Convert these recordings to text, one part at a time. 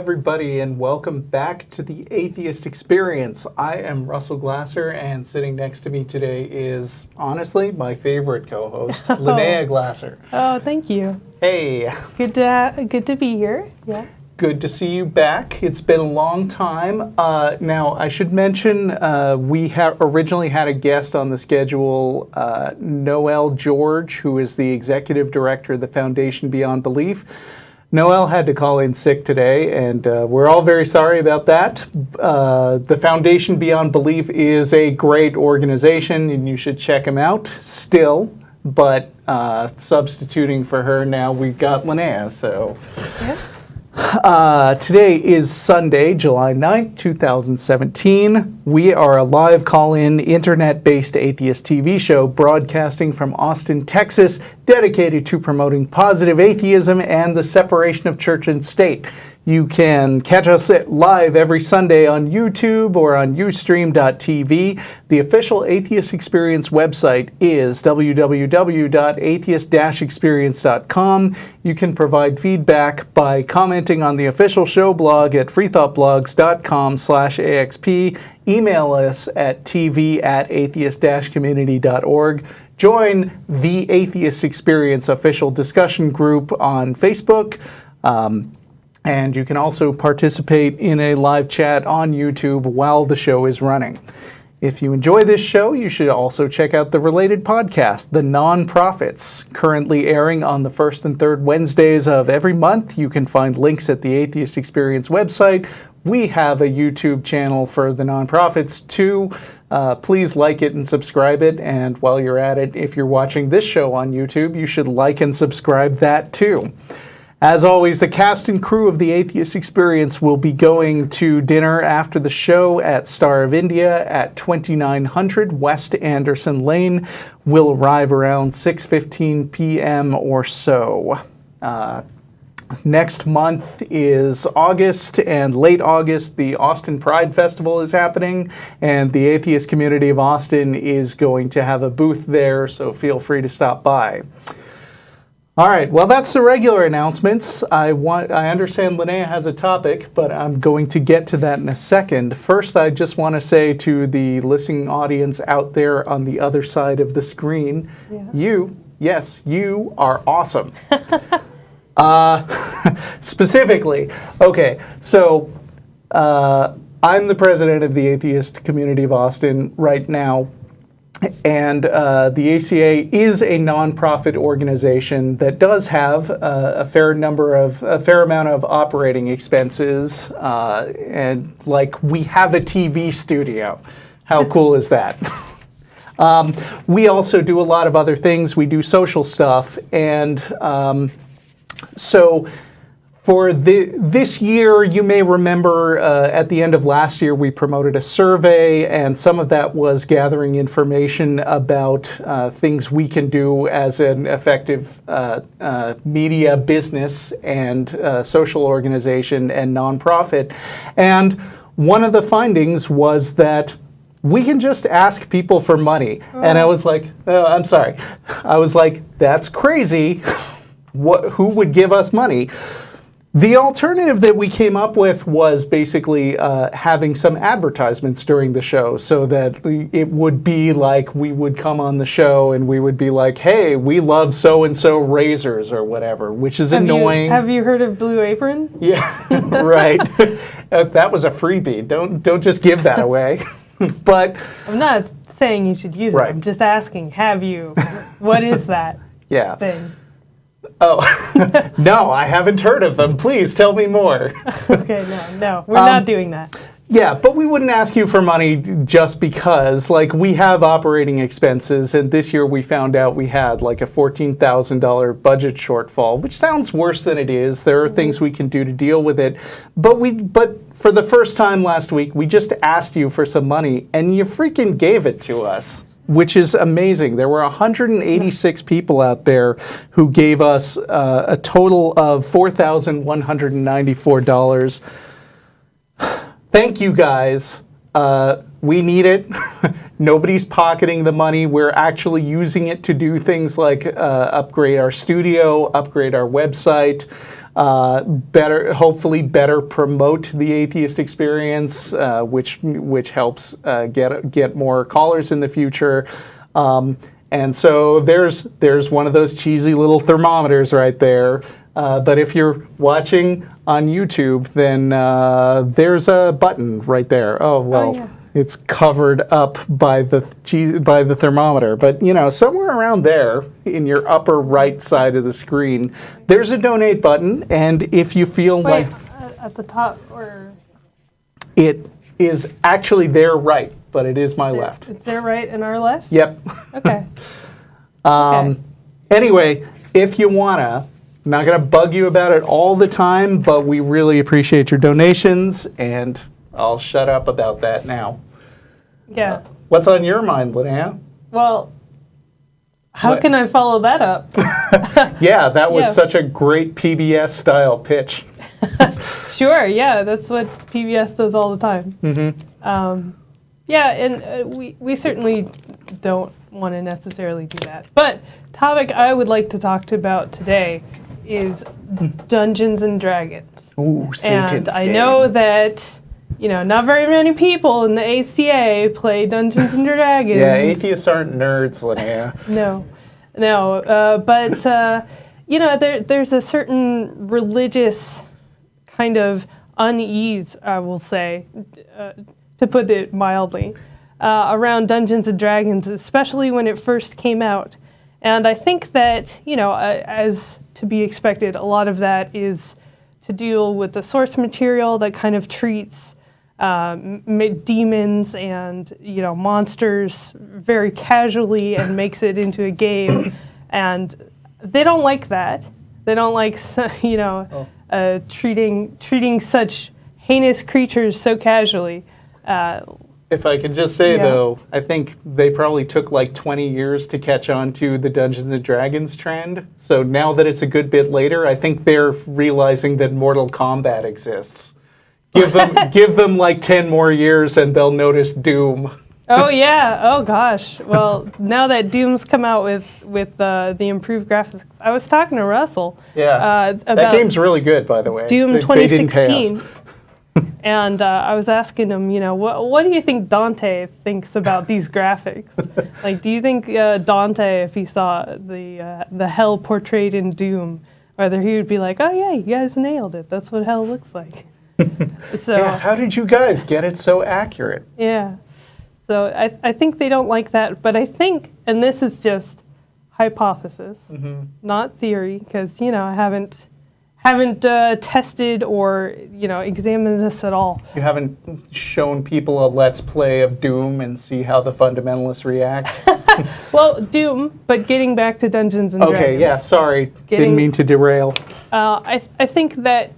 everybody, and welcome back to the Atheist Experience. I am Russell Glasser, and sitting next to me today is, honestly, my favorite co-host, Lynnea Glasser. Oh, thank you. Hey. Good to be here. Yeah. Good to see you back. It's been a long time. Now, I should mention we originally had a guest on the schedule, Noel George, who is the executive director of the Foundation Beyond Belief. Noel had to call in sick today, and we're all very sorry about that. The Foundation Beyond Belief is a great organization, and you should check them out still. But substituting for her now, we've got Lynnea. So today is Sunday, July 9th, 2017. We are a live call-in, internet-based atheist TV show broadcasting from Austin, Texas, dedicated to promoting positive atheism and the separation of church and state. You can catch us live every Sunday on YouTube or on Ustream.tv. The official Atheist Experience website is www.atheist-experience.com. You can provide feedback by commenting on the official show blog at freethoughtblogs.com/AXP. Email us at tv@atheist-community.org. Join the Atheist Experience official discussion group on Facebook. And you can also participate in a live chat on YouTube while the show is running. If you enjoy this show, you should also check out the related podcast, The Non-Prophets, currently airing on the first and third Wednesdays of every month. You can find links at the Atheist Experience website. We have a YouTube channel for The Non-Prophets too. Please like it and subscribe it. And while you're at it, if you're watching this show on YouTube, you should like and subscribe that too. As always, the cast and crew of the Atheist Experience will be going to dinner after the show at Star of India at 2900 West Anderson Lane. We'll arrive around 6:15 p.m. or so. Next month is August, and late August, the Austin Pride Festival is happening, and the Atheist Community of Austin is going to have a booth there, so feel free to stop by. All right, well, that's the regular announcements. I understand Lynnea has a topic, but I'm going to get to that in a second. First, I just want to say to the listening audience out there on the other side of the screen, you are awesome. Specifically, okay, so I'm the president of the Atheist Community of Austin right now. And the ACA is a nonprofit organization that does have a fair amount of operating expenses, and like we have a TV studio. How cool is that? We also do a lot of other things. We do social stuff, and so. For this year, you may remember at the end of last year, we promoted a survey, and some of that was gathering information about things we can do as an effective media business and social organization and nonprofit. And one of the findings was that we can just ask people for money. And I was like, oh, I'm sorry. I was like, that's crazy. Who would give us money? The alternative that we came up with was basically having some advertisements during the show, so that it would be like we would come on the show and we would be like, hey, we love so-and-so razors or whatever, which is annoying. Have you heard of Blue Apron? Yeah, right. That was a freebie. Don't just give that away. But I'm not saying you should use it. I'm just asking, have you? What is that thing? Oh, no, I haven't heard of them. Please tell me more. Okay, no, we're not doing that. Yeah, but we wouldn't ask you for money just because, like, we have operating expenses, and this year we found out we had like a $14,000 budget shortfall, which sounds worse than it is. There are things we can do to deal with it, but for the first time last week, we just asked you for some money, and you freaking gave it to us, which is amazing. There were 186 people out there who gave us a total of $4,194. Thank you, guys. We need it. Nobody's pocketing the money. We're actually using it to do things like upgrade our studio, upgrade our website, hopefully better promote the Atheist Experience, which helps get more callers in the future. And so there's one of those cheesy little thermometers right there. But if you're watching on YouTube, then there's a button right there. Oh, well, yeah. It's covered up by the thermometer. But, somewhere around there in your upper right side of the screen, there's a donate button. And if you feel like... At the top or... It is actually their right, but it is my left. It's their right and our left? Yep. Okay. Anyway, if you wanna, I'm not gonna bug you about it all the time, but we really appreciate your donations, and I'll shut up about that now. Yeah. What's on your mind, Lynnea? Well, how can I follow that up? Yeah, that was such a great PBS-style pitch. Sure, yeah, that's what PBS does all the time. Mm-hmm. Yeah, and we certainly don't want to necessarily do that. But topic I would like to talk about today is Dungeons and Dragons. Ooh, Satan's And I game. know that, not very many people in the ACA play Dungeons and Dragons. Yeah, atheists aren't nerds, Lynnea. No, but there's a certain religious kind of unease, I will say, to put it mildly, around Dungeons and Dragons, especially when it first came out. And I think that, as to be expected, a lot of that is to deal with the source material that kind of treats demons and, monsters very casually and makes it into a game. And they don't like that. They don't like, treating such heinous creatures so casually. If I could just say, though, I think they probably took like 20 years to catch on to the Dungeons & Dragons trend. So now that it's a good bit later, I think they're realizing that Mortal Kombat exists. Give them like 10 more years and they'll notice Doom. Oh, yeah. Oh, gosh. Well, now that Doom's come out with the improved graphics, I was talking to Russell. Yeah. About that game's really good, by the way. Doom They 2016. And I was asking him, what do you think Dante thinks about these graphics? Like, do you think Dante, if he saw the hell portrayed in Doom, whether he would be like, oh yeah, you guys nailed it. That's what hell looks like. So yeah, how did you guys get it so accurate? Yeah. So I think they don't like that, but I think, and this is just hypothesis, not theory, because I haven't tested or examined this at all. You haven't shown people a Let's Play of Doom and see how the fundamentalists react? Well, Doom, but getting back to Dungeons and Dragons. Okay, yeah, sorry. Didn't mean to derail. I think that,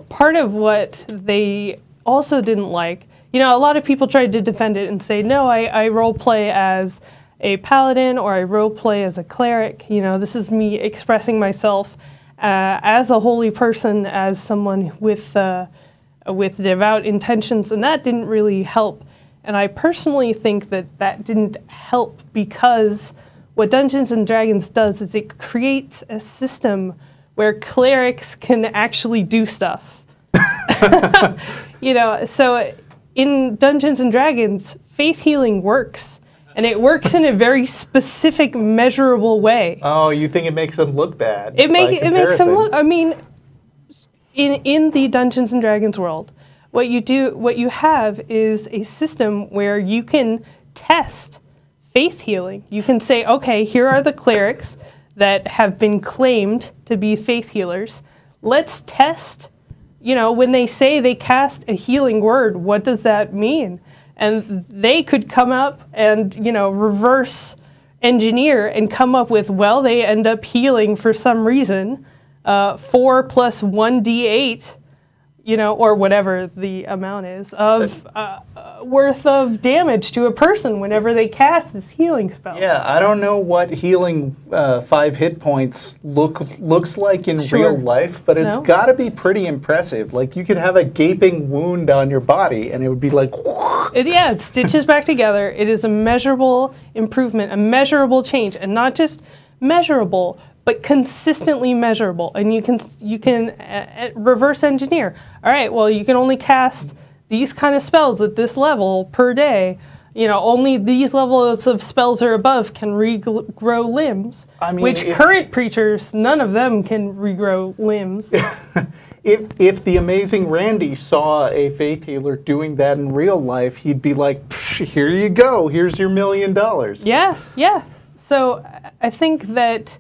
part of what they also didn't like, a lot of people tried to defend it and say, no, I role play as a paladin or I role play as a cleric. This is me expressing myself as a holy person, as someone with devout intentions, and that didn't really help. And I personally think that didn't help because what Dungeons and Dragons does is it creates a system where clerics can actually do stuff. So in Dungeons and Dragons, faith healing works. And it works in a very specific, measurable way. Oh, you think it makes them look bad? It makes them look. I mean, in the Dungeons and Dragons world, what you have is a system where you can test faith healing. You can say, okay, here are the clerics that have been claimed to be faith healers. Let's test. When they say they cast a healing word, what does that mean? And they could come up and, reverse engineer and come up with, well, they end up healing for some reason, 4 plus 1d8, or whatever the amount is, of worth of damage to a person whenever they cast this healing spell. Yeah, I don't know what healing 5 hit points looks like in real life, but it's got to be pretty impressive. Like, you could have a gaping wound on your body, and it would be like... It stitches back together. It is a measurable improvement, a measurable change, and not just measurable, but consistently measurable, and you can reverse engineer. All right, well, you can only cast these kind of spells at this level per day. Only these levels of spells or above can regrow limbs, which current preachers, none of them can regrow limbs. If the amazing Randy saw a faith healer doing that in real life, he'd be like, here you go, here's your $1 million. Yeah. So I think that,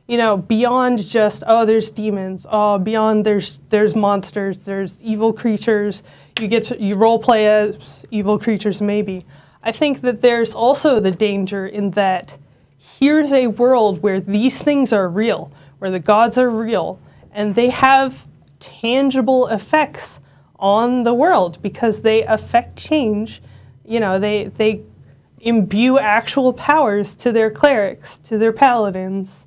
beyond just, there's demons, beyond there's monsters, there's evil creatures, you role play as evil creatures maybe. I think that there's also the danger in that here's a world where these things are real, where the gods are real, and they have tangible effects on the world because they affect change. They imbue actual powers to their clerics, to their paladins,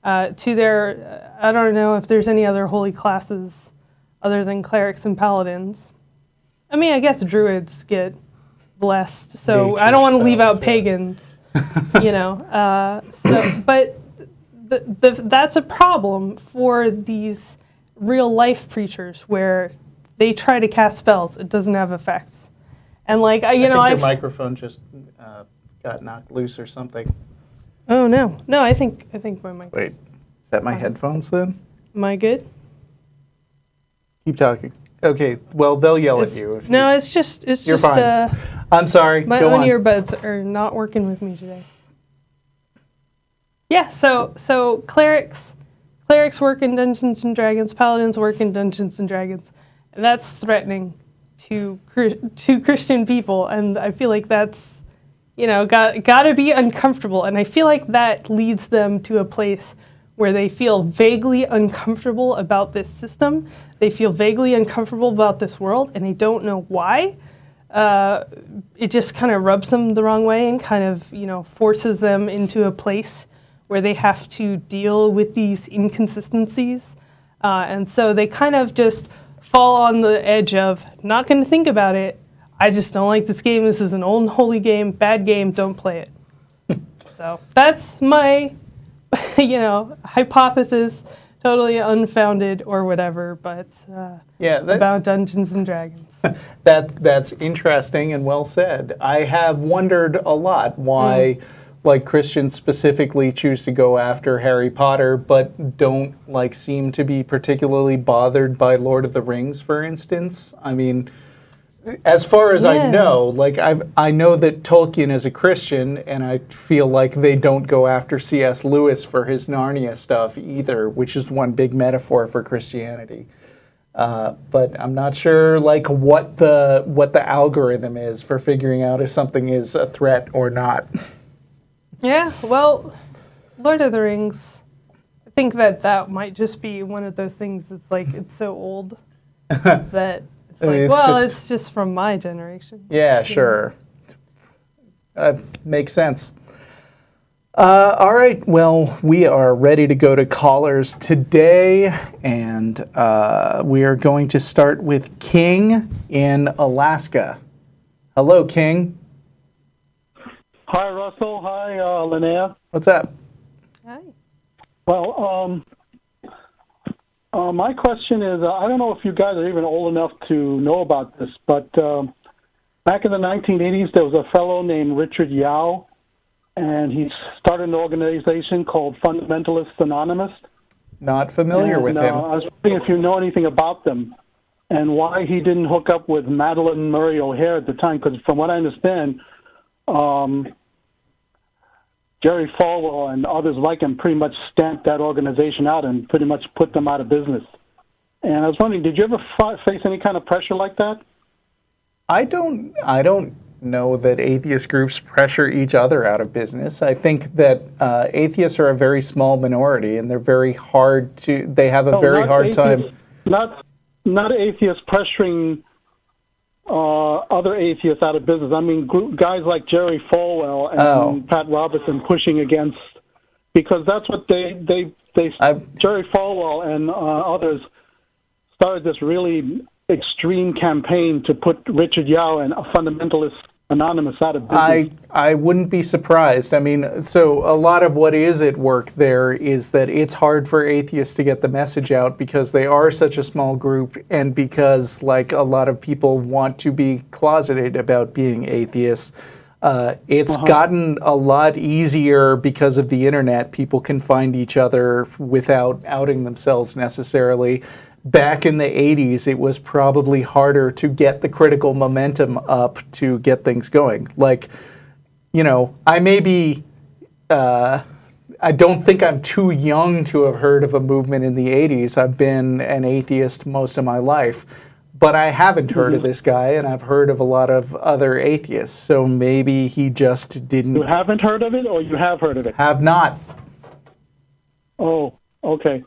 to their, I don't know if there's any other holy classes other than clerics and paladins. I mean, I guess druids get blessed, so I don't want to leave out pagans, but that's a problem for these real life preachers where they try to cast spells, it doesn't have effects, and I think your microphone just got knocked loose or something. Oh no, I think my mic. Wait, is that my headphones then? Am I good? Keep talking. Okay, well, they'll yell at you. It's just You're fine. I'm sorry. My own earbuds are not working with me today. Yeah, so clerics work in Dungeons and Dragons, paladins work in Dungeons and Dragons, and that's threatening to Christian people, and I feel like that's got to be uncomfortable, and I feel like that leads them to a place where they feel vaguely uncomfortable about this system. They feel vaguely uncomfortable about this world, and they don't know why. It just kind of rubs them the wrong way and kind of, forces them into a place where they have to deal with these inconsistencies. And so they kind of just fall on the edge of, not going to think about it. I just don't like this game. This is an old holy game, bad game, don't play it. So that's my hypothesis, totally unfounded or whatever, but about Dungeons and Dragons. That's interesting and well said. I have wondered a lot why, Christians specifically choose to go after Harry Potter, but don't seem to be particularly bothered by Lord of the Rings, for instance. I mean, as far as I know, I know that Tolkien is a Christian, and I feel like they don't go after C.S. Lewis for his Narnia stuff either, which is one big metaphor for Christianity. But I'm not sure what the algorithm is for figuring out if something is a threat or not. Yeah, well, Lord of the Rings, I think that might just be one of those things that's it's so old that it's just from my generation. Yeah, sure. Makes sense. All right, well, we are ready to go to callers today, and we are going to start with King in Alaska. Hello, King. Hi, Russell. Hi, Lynnea. What's up? Hi. Well, my question is, I don't know if you guys are even old enough to know about this, but back in the 1980s, there was a fellow named Richard Yao, and he started an organization called Fundamentalist Anonymous. Not familiar with him. I was wondering if you know anything about them and why he didn't hook up with Madalyn Murray O'Hair at the time, because from what I understand, Jerry Falwell and others like him pretty much stamped that organization out and pretty much put them out of business. And I was wondering, did you ever face any kind of pressure like that? I don't know that atheist groups pressure each other out of business. I think that atheists are a very small minority, and they're very hard to. They have a very hard time. Not atheists pressuring other atheists out of business. I mean, guys like Jerry Falwell and Pat Robertson pushing against, because that's what Jerry Falwell and others started this really extreme campaign to put Richard Yao and fundamentalist Anonymous out of business. I wouldn't be surprised. I mean, so a lot of what is at work there is that it's hard for atheists to get the message out because they are such a small group, and because like a lot of people want to be closeted about being atheists. It's gotten a lot easier because of the internet. People can find each other without outing themselves necessarily. Back in the 80s, it was probably harder to get the critical momentum up to get things going. Like, you know, I don't think I'm too young to have heard of a movement in the 80s. I've been an atheist most of my life. But I haven't heard of this guy, and I've heard of a lot of other atheists. So maybe he just didn't. You haven't heard of it, or you have heard of it? Have not. Oh, okay.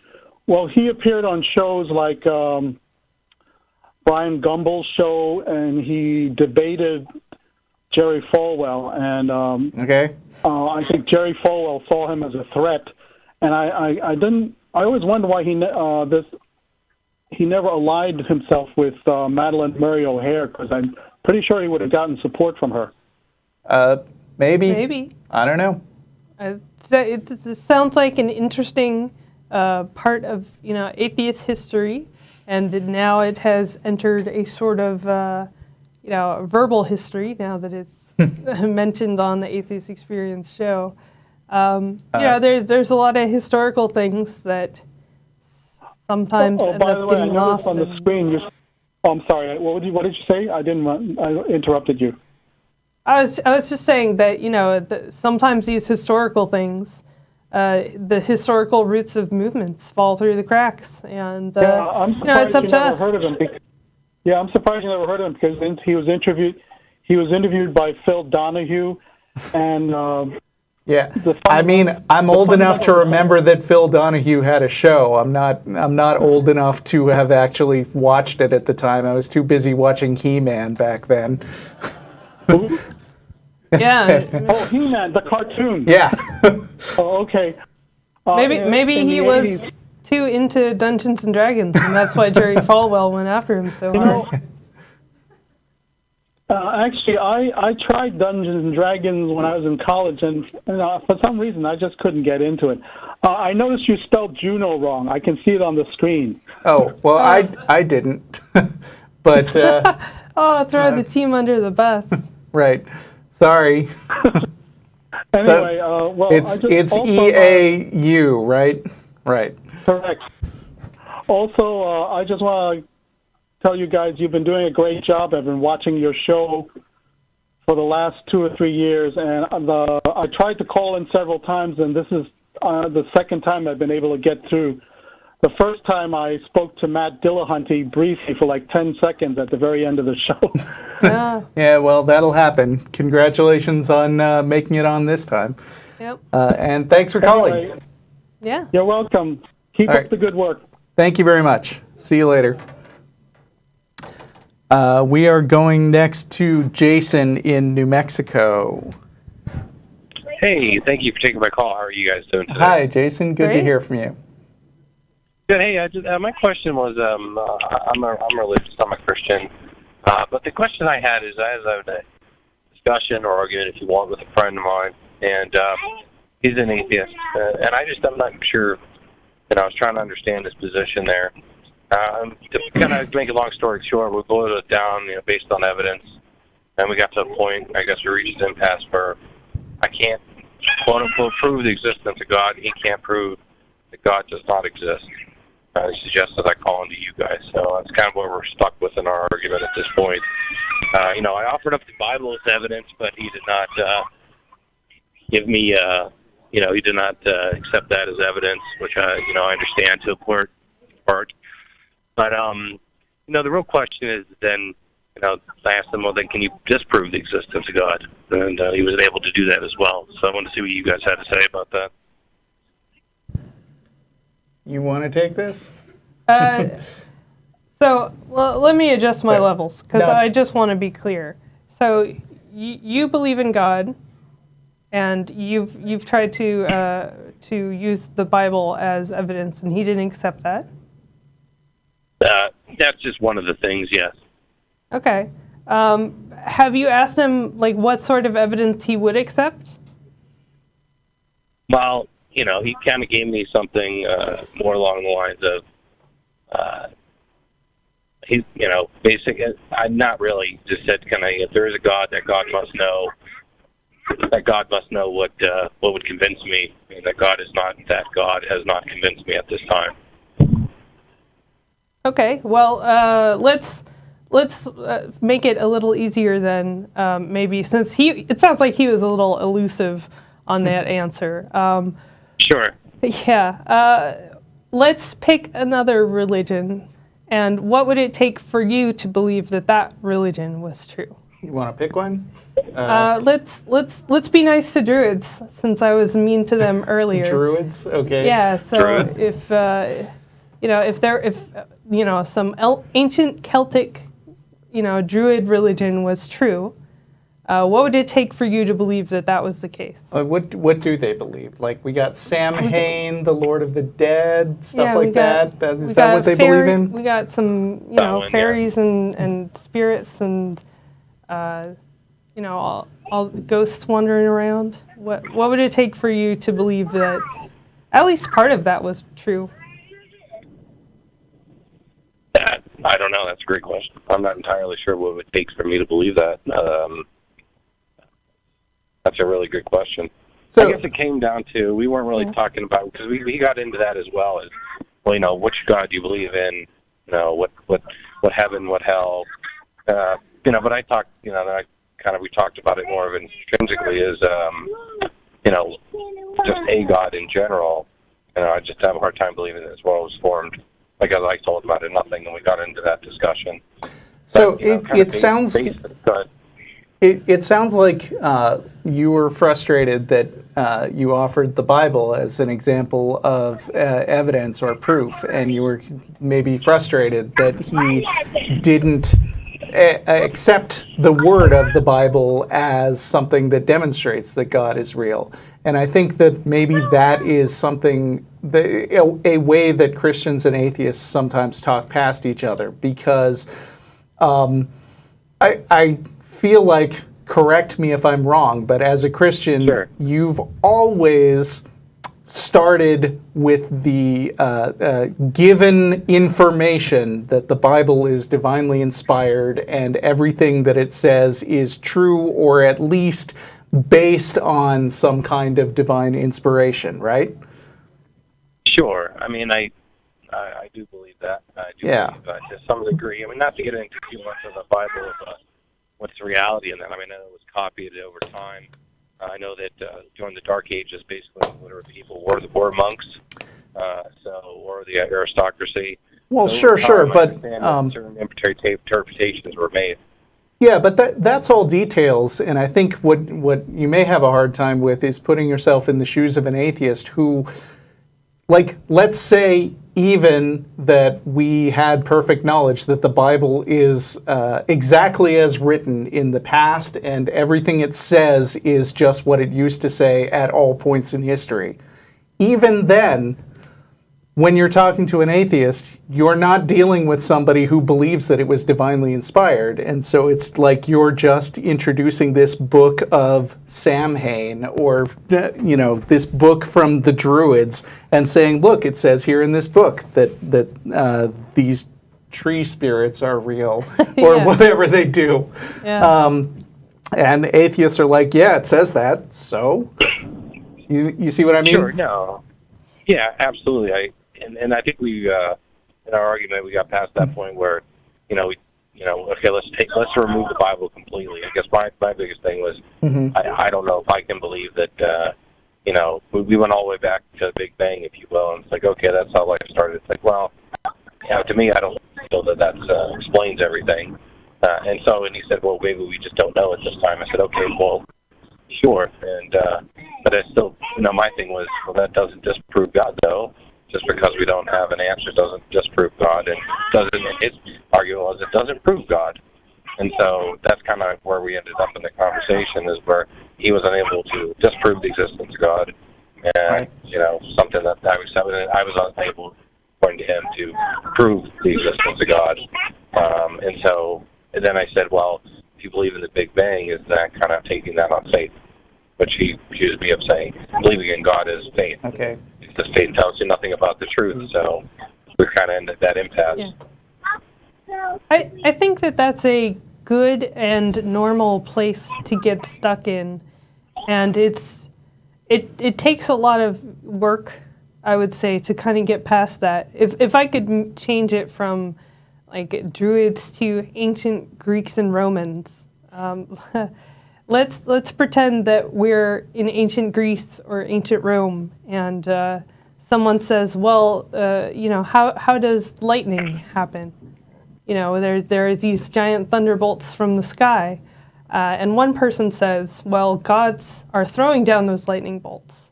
Well, he appeared on shows like Brian Gumbel's show, and he debated Jerry Falwell. And I think Jerry Falwell saw him as a threat. And I always wonder why he never allied himself with Madeleine Murray O'Hair, because I'm pretty sure he would have gotten support from her. Maybe. I don't know. It sounds like an interesting part of atheist history, and now it has entered a sort of verbal history now that it's mentioned on the Atheist Experience show. There's a lot of historical things that sometimes end up getting lost. On the screen, I'm sorry. What did you say? I interrupted you. I was just saying that sometimes these historical things, the historical roots of movements fall through the cracks, and it's up to us. I'm surprised you never heard of him, because he was interviewed by Phil Donahue, and. Yeah, I mean, I'm old enough to remember that Phil Donahue had a show. I'm not old enough to have actually watched it at the time. I was too busy watching He-Man back then. Yeah. Oh, He-Man, the cartoon. Yeah. Oh, okay. Maybe he was too into Dungeons and Dragons, and that's why Jerry Falwell went after him so hard. Actually, I tried Dungeons and Dragons when I was in college, and for some reason I just couldn't get into it. I noticed you spelled Juneau wrong. I can see it on the screen. Oh, well, I didn't. But throw the team under the bus. Right. Sorry. Anyway, it's EAU, right? Right. Correct. Also, I just want to tell you guys you've been doing a great job. I've been watching your show for the last 2 or 3 years, and I tried to call in several times, and this is the second time I've been able to get through. The first time I spoke to Matt Dillahunty briefly for like 10 seconds at the very end of the show. Yeah, well, that'll happen. Congratulations on making it on this time. Yep. And thanks for calling. Anyway, Yeah. you're welcome. Keep up the good work. Thank you very much. See you later. We are going next to Jason in New Mexico. Hey, thank you for taking my call. How are you guys doing today? Hi, Jason. Good to hear from you. Good. Hey, my question was, I'm religious. I'm a Christian. But the question I had is, I was having a discussion or argument, if you want, with a friend of mine, and he's an atheist, and I'm not sure. I was trying to understand his position there. To kind of make a long story short, we boiled it down, based on evidence, and we got to a point. I guess we reached an impasse where I can't, quote unquote, prove the existence of God. He can't prove that God does not exist. He suggested I call into you guys, so that's kind of where we're stuck with in our argument at this point. I offered up the Bible as evidence, but he did not give me, he did not accept that as evidence, which I understand to a part. But the real question is then, I asked him, well, then can you disprove the existence of God? And he was able to do that as well. So I wanted to see what you guys had to say about that. You want to take this? Let me adjust my levels, because I just want to be clear. So you believe in God, and you've tried to use the Bible as evidence, and he didn't accept that? That's just one of the things, yes. Okay. Have you asked him like what sort of evidence he would accept? Well, he kind of gave me something more along the lines of, basic. I'm not really just said, if there is a God, that God must know. That God must know what would convince me. That God is not. That God has not convinced me at this time. Okay. Well, let's make it a little easier then. Maybe since it sounds like he was a little elusive on that answer. Sure. Yeah. Let's pick another religion. And what would it take for you to believe that religion was true? You want to pick one? Let's be nice to Druids, since I was mean to them earlier. Druids, okay. Yeah. So Druid. if some ancient Celtic, Druid religion was true, what would it take for you to believe that was the case? What do they believe? Like we got Samhain, the Lord of the Dead, stuff like that. Is that what they believe in? We got some, fairies and spirits and, all ghosts wandering around. What would it take for you to believe that at least part of that was true? I don't know. That's a great question. I'm not entirely sure what it takes for me to believe that. That's a really good question. So I guess it came down to, we weren't really talking about, because we got into that as well, as, well, which God do you believe in? What heaven, what hell? But I talked, we talked about it more of intrinsically as, just a God in general. I just have a hard time believing that this world was formed, like as I told about it, nothing, and we got into that discussion. So it sounds... It sounds like you were frustrated that you offered the Bible as an example of evidence or proof, and you were maybe frustrated that he didn't accept the word of the Bible as something that demonstrates that God is real. And I think that maybe that is something, a way that Christians and atheists sometimes talk past each other, because I feel like, correct me if I'm wrong, but as a Christian, sure, you've always started with the given information that the Bible is divinely inspired and everything that it says is true, or at least based on some kind of divine inspiration, right? Sure. I mean, I do believe that. I do believe that to some degree. I mean, not to get into too much of the Bible, but what's the reality in that? I mean, I know it was copied over time. I know that during the Dark Ages, basically, whatever people were monks, or the aristocracy. Well, so sure, but certain interpretations were made. Yeah, but that's all details, and I think what you may have a hard time with is putting yourself in the shoes of an atheist who, like, let's say even that we had perfect knowledge that the Bible is exactly as written in the past, and everything it says is just what it used to say at all points in history. Even then, when you're talking to an atheist, you're not dealing with somebody who believes that it was divinely inspired. And so it's like you're just introducing this book of Samhain, or, this book from the Druids, and saying, look, it says here in this book that these tree spirits are real, or whatever they do. Yeah. And atheists are like, yeah, it says that, so? You see what I mean? Sure, no. Yeah, absolutely. And I think we, in our argument, we got past that point where, okay, let's remove the Bible completely. I guess my biggest thing was, I don't know if I can believe that, we went all the way back to the Big Bang, if you will, and it's like, okay, that's how life started. It's like, well, to me, I don't feel that explains everything. And he said, well, maybe we just don't know at this time. I said, okay, well, sure. And but I still, my thing was, well, that doesn't disprove God, though. Just because we don't have an answer doesn't disprove God, and his argument was it doesn't prove God. And so that's kind of where we ended up in the conversation, is where he was unable to disprove the existence of God, and something that I was unable, according to him, to prove the existence of God. And then I said, well, basing that on faith. But she accused me of saying believing in God is faith. Okay. It's the faith tells you nothing about the truth, so we're kind of in that impasse. Yeah. I think that that's a good and normal place to get stuck in, and it takes a lot of work, I would say, to kind of get past that. If I could change it from like Druids to ancient Greeks and Romans, let's pretend that we're in ancient Greece or ancient Rome, and someone says, well, how does lightning happen? There are these giant thunderbolts from the sky. And one person says, well, gods are throwing down those lightning bolts.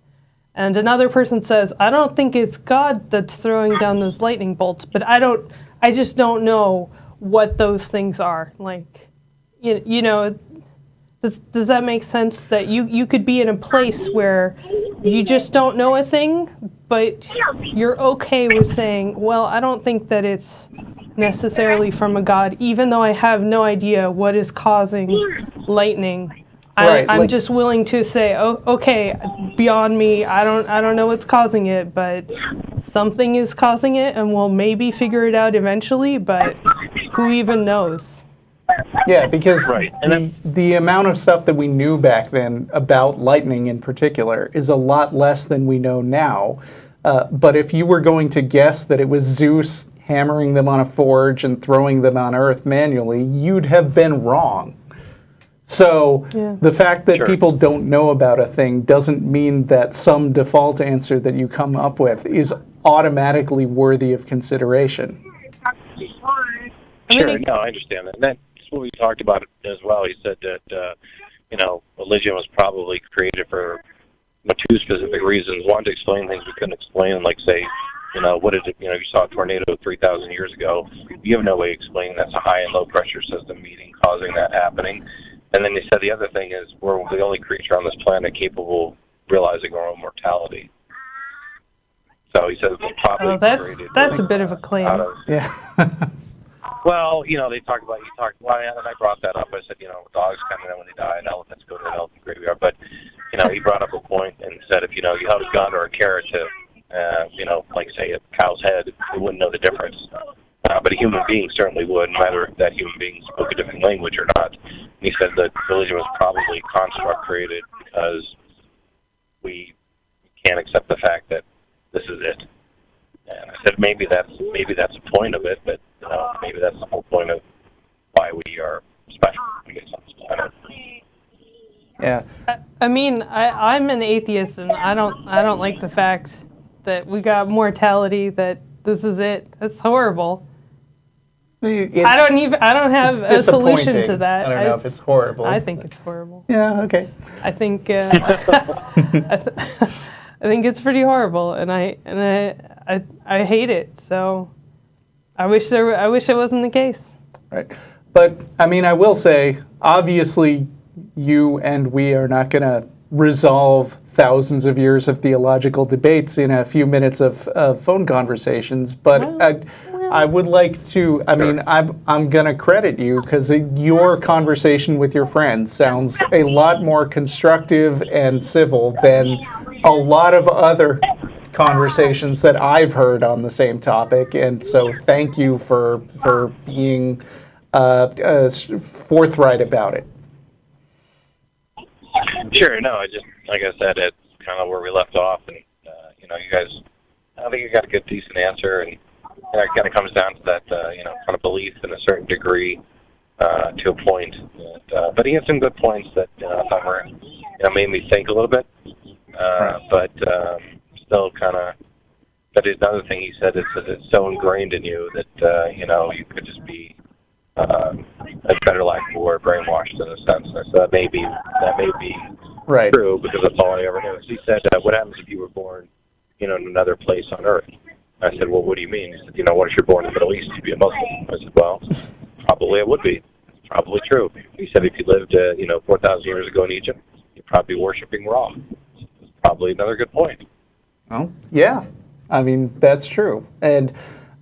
And another person says, I don't think it's God that's throwing down those lightning bolts, but I just don't know what those things are. Like, does that make sense? That you could be in a place where you just don't know a thing, but you're okay with saying, well, I don't think that it's necessarily from a god, even though I have no idea what is causing lightning. I'm just willing to say, oh, okay, beyond me, I don't know what's causing it, but something is causing it, and we'll maybe figure it out eventually, but who even knows? Yeah, because Right. the amount of stuff that we knew back then about lightning in particular is a lot less than we know now. But if you were going to guess that it was Zeus hammering them on a forge and throwing them on Earth manually, you'd have been wrong. So the fact that people don't know about a thing doesn't mean that some default answer that you come up with is automatically worthy of consideration. Sure, no, I understand that. And that's what we talked about as well. He said that, religion was probably created for two specific reasons. One, to explain things we couldn't explain, like, say, what is it, you saw a tornado 3,000 years ago. You have no way of explaining that's a high and low pressure system meeting causing that happening. And then they said the other thing is we're the only creature on this planet capable of realizing our own mortality. So he said it's probably that's a bit of a claim. Well, they talk about, and I brought that up. I said, dogs come in when they die, and elephants go to an elephant graveyard. But, he brought up a point and said if, you held a gun or a carrot to, like, say, a cow's head, we wouldn't know the difference. But a human being certainly would, no matter if that human being spoke a different language or not. And he said that religion was probably a construct created because we can't accept the fact that this is it. And I said maybe that's the point of it, but maybe that's the whole point of why we are special, I guess, on this planet. Yeah. I mean, I'm an atheist, and I don't like the fact that we got mortality. That this is it. That's horrible. I don't have a solution to that. I don't know if it's horrible. I think it's horrible. Yeah. Okay. I think I think it's pretty horrible, and I hate it. So I wish it wasn't the case. Right. But I mean, I will say, obviously, you and we are not going to resolve thousands of years of theological debates in a few minutes of phone conversations. But I would like to. I mean, I'm going to credit you because your conversation with your friends sounds a lot more constructive and civil than a lot of other conversations that I've heard on the same topic. And so, thank you for being forthright about it. Sure. No, I just, like I said, it's kind of where we left off, and you guys, I think you got a good, decent answer, and it kind of comes down to that, kind of belief in a certain degree to a point. But he had some good points that I thought were, made me think a little bit, but still kind of. But another thing he said is that it's so ingrained in you that you could just be. A better lack of a word, brainwashed in a sense. So that may be right. True because that's all I ever knew. So he said, "What happens if you were born, in another place on Earth?" I said, "Well, what do you mean?" He said, "What if you're born in the Middle East? You'd be a Muslim." I said, "Well, probably it would be. It's probably true." He said, "If you lived, 4,000 years ago in Egypt, you'd probably be worshiping Ra." It's probably another good point. Oh, yeah. I mean, that's true, and.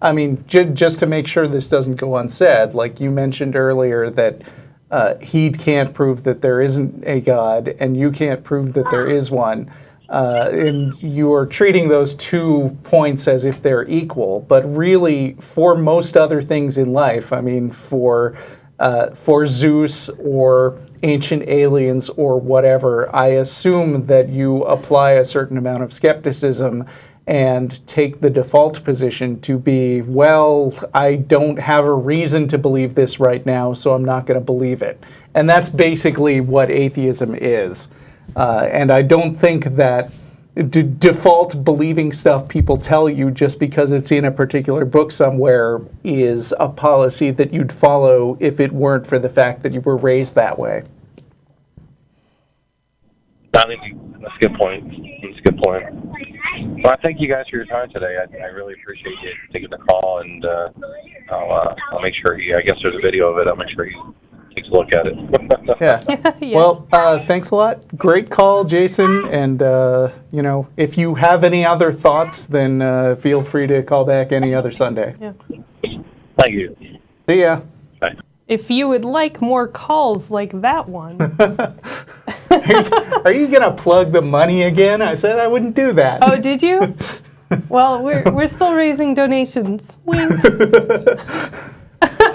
I mean, just to make sure this doesn't go unsaid, like you mentioned earlier that he can't prove that there isn't a God, and you can't prove that there is one. And you are treating those 2 points as if they're equal. But really, for most other things in life, I mean, for Zeus or ancient aliens or whatever, I assume that you apply a certain amount of skepticism and take the default position to be, well, I don't have a reason to believe this right now, so I'm not going to believe it. And that's basically what atheism is. And I don't think that default believing stuff people tell you just because it's in a particular book somewhere is a policy that you'd follow if it weren't for the fact that you were raised that way. I think that's a good point. That's a good point. Well, I thank you guys for your time today. I really appreciate you taking the call, and I'll make sure I guess there's a video of it. I'll make sure he takes a look at it. Yeah. Yeah. Well, thanks a lot. Great call, Jason. And, if you have any other thoughts, then feel free to call back any other Sunday. Yeah. Thank you. See ya. Bye. If you would like more calls like that one. Are you going to plug the money again? I said I wouldn't do that. Oh, did you? Well, we're still raising donations. Wink.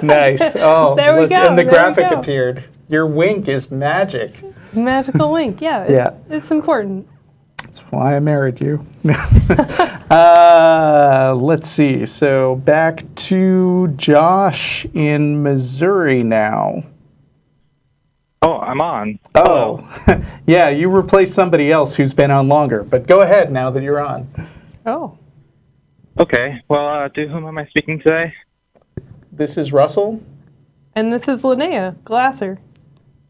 Nice. Oh, There we look, go, and the there we graphic go. appeared. Your wink is magic. Magical wink. Yeah. Yeah. It's important. That's why I married you. Let's see. So back to Josh in Missouri now. Oh, I'm on. Oh, yeah, you replaced somebody else who's been on longer. But go ahead now that you're on. Oh. Okay. Well, to whom am I speaking today? This is Russell. And this is Lynnea Glasser.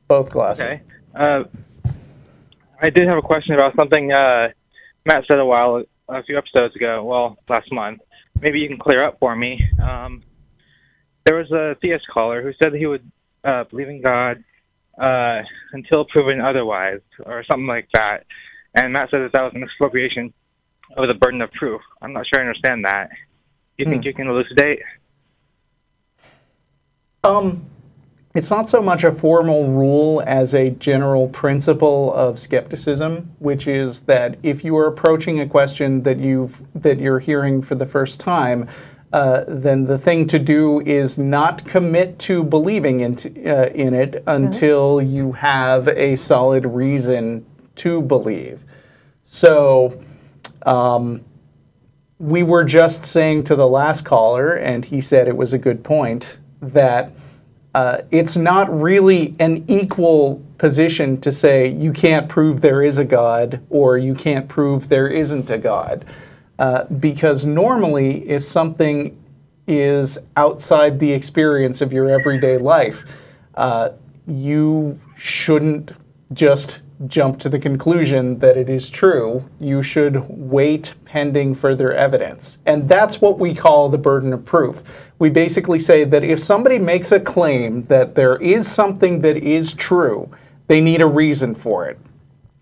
Both glasses. Okay. I did have a question about something Matt said a few episodes ago. Well, last month. Maybe you can clear up for me. There was a theist caller who said that he would believe in God until proven otherwise, or something like that. And Matt said that was an expropriation of the burden of proof. I'm not sure I understand that. Do you think you can elucidate? It's not so much a formal rule as a general principle of skepticism, which is that if you are approaching a question that you're hearing for the first time, then the thing to do is not commit to believing in it until you have a solid reason to believe. So we were just saying to the last caller, and he said it was a good point, that it's not really an equal position to say you can't prove there is a God or you can't prove there isn't a God. Because normally, if something is outside the experience of your everyday life, you shouldn't just jump to the conclusion that it is true. You should wait pending further evidence. And that's what we call the burden of proof. We basically say that if somebody makes a claim that there is something that is true, they need a reason for it.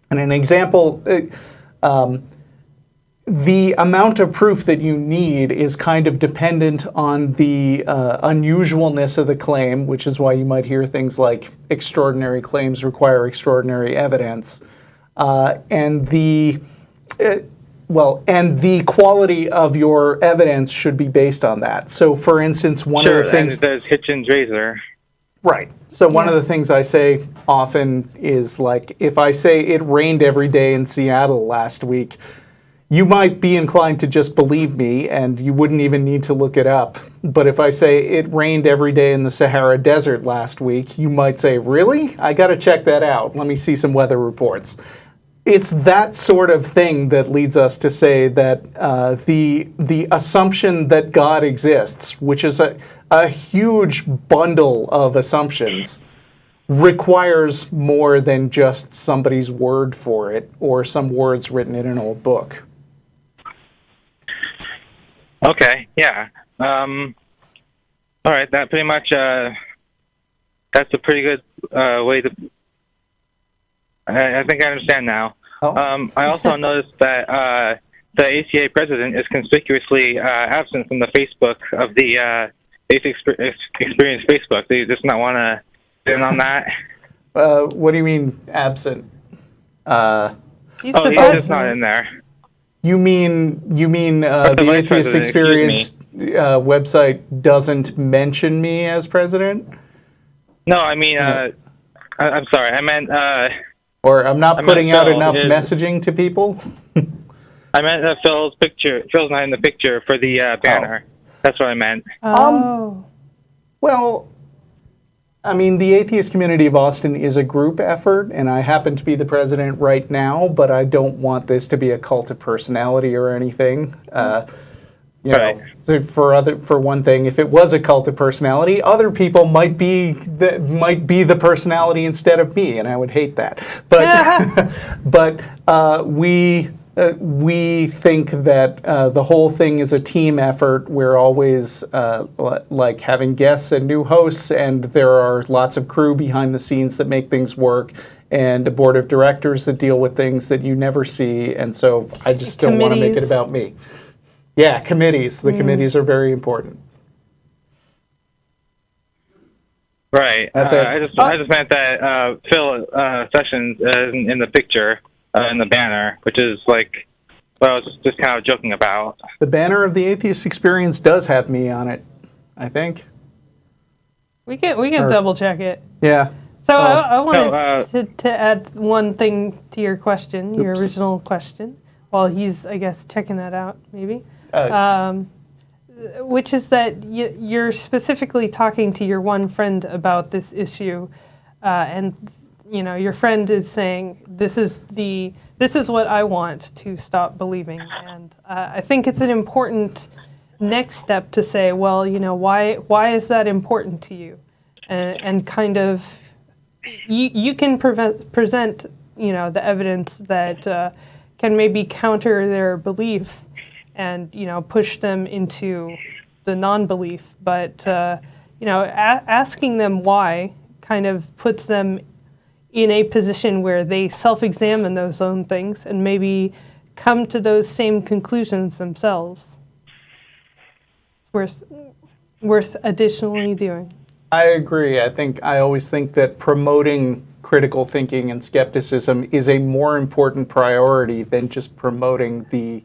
And an example, the amount of proof that you need is kind of dependent on the unusualness of the claim, which is why you might hear things like extraordinary claims require extraordinary evidence, and the quality of your evidence should be based on that. So, for instance, one of the things... and there's Hitchens razor. Right. So one of the things I say often is, like, if I say it rained every day in Seattle last week, you might be inclined to just believe me, and you wouldn't even need to look it up. But if I say it rained every day in the Sahara Desert last week, you might say, really? I got to check that out. Let me see some weather reports. It's that sort of thing that leads us to say that the assumption that God exists, which is a huge bundle of assumptions, requires more than just somebody's word for it or some words written in an old book. Okay, yeah. All right, that pretty much, that's a pretty good way to... I think I understand now. Oh. I also noticed that the ACA president is conspicuously absent from the Facebook of the Atheist Experience Facebook. They just not want to in on that? What do you mean absent? He's Oh, the he's just not president. in there. You mean the vice Atheist president, Experience website doesn't mention me as president? No, I mean, I'm sorry. I meant, Or I'm not putting out Phil enough is- messaging to people? I meant Phil's picture. Phil's not in the picture for the banner. That's what I meant. Oh. Well, I mean, the Atheist Community of Austin is a group effort, and I happen to be the president right now, but I don't want this to be a cult of personality or anything. You know, for one thing, if it was a cult of personality, other people might be the personality instead of me, and I would hate that. But but we think that the whole thing is a team effort. We're always like having guests and new hosts, and there are lots of crew behind the scenes that make things work, and a board of directors that deal with things that you never see. And so I just don't want to make it about me. Yeah, committees. The committees are very important. Right. That's it. I just meant that Phil Sessions isn't in the picture in the banner, which is like, what I was just kind of joking about. The banner of the Atheist Experience does have me on it, I think. We can double check it. Yeah. So I wanted to add one thing to your question, your original question, while he's, I guess, checking that out, maybe. Which is that you're specifically talking to your one friend about this issue, and your friend is saying this is what I want to stop believing, and I think it's an important next step to say, well, why is that important to you, and kind of you can present the evidence that can maybe counter their belief and push them into the non-belief, but asking them why kind of puts them in a position where they self-examine those own things and maybe come to those same conclusions themselves. It's worth additionally doing. I agree. I always think that promoting critical thinking and skepticism is a more important priority than just promoting the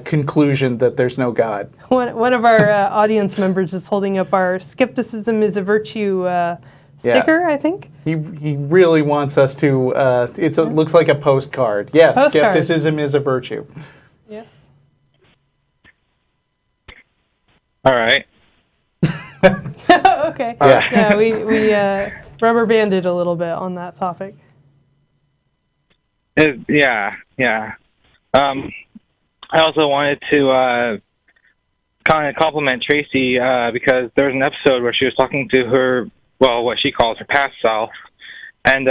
conclusion that there's no God. One of our audience members is holding up our "Skepticism is a Virtue" sticker, I think. He really wants us to. It looks like a postcard. Yes, skepticism is a virtue. Yes. All right. Okay. Yeah. We rubber banded a little bit on that topic. Yeah. I also wanted to kind of compliment Tracy because there was an episode where she was talking to her, what she calls her past self, and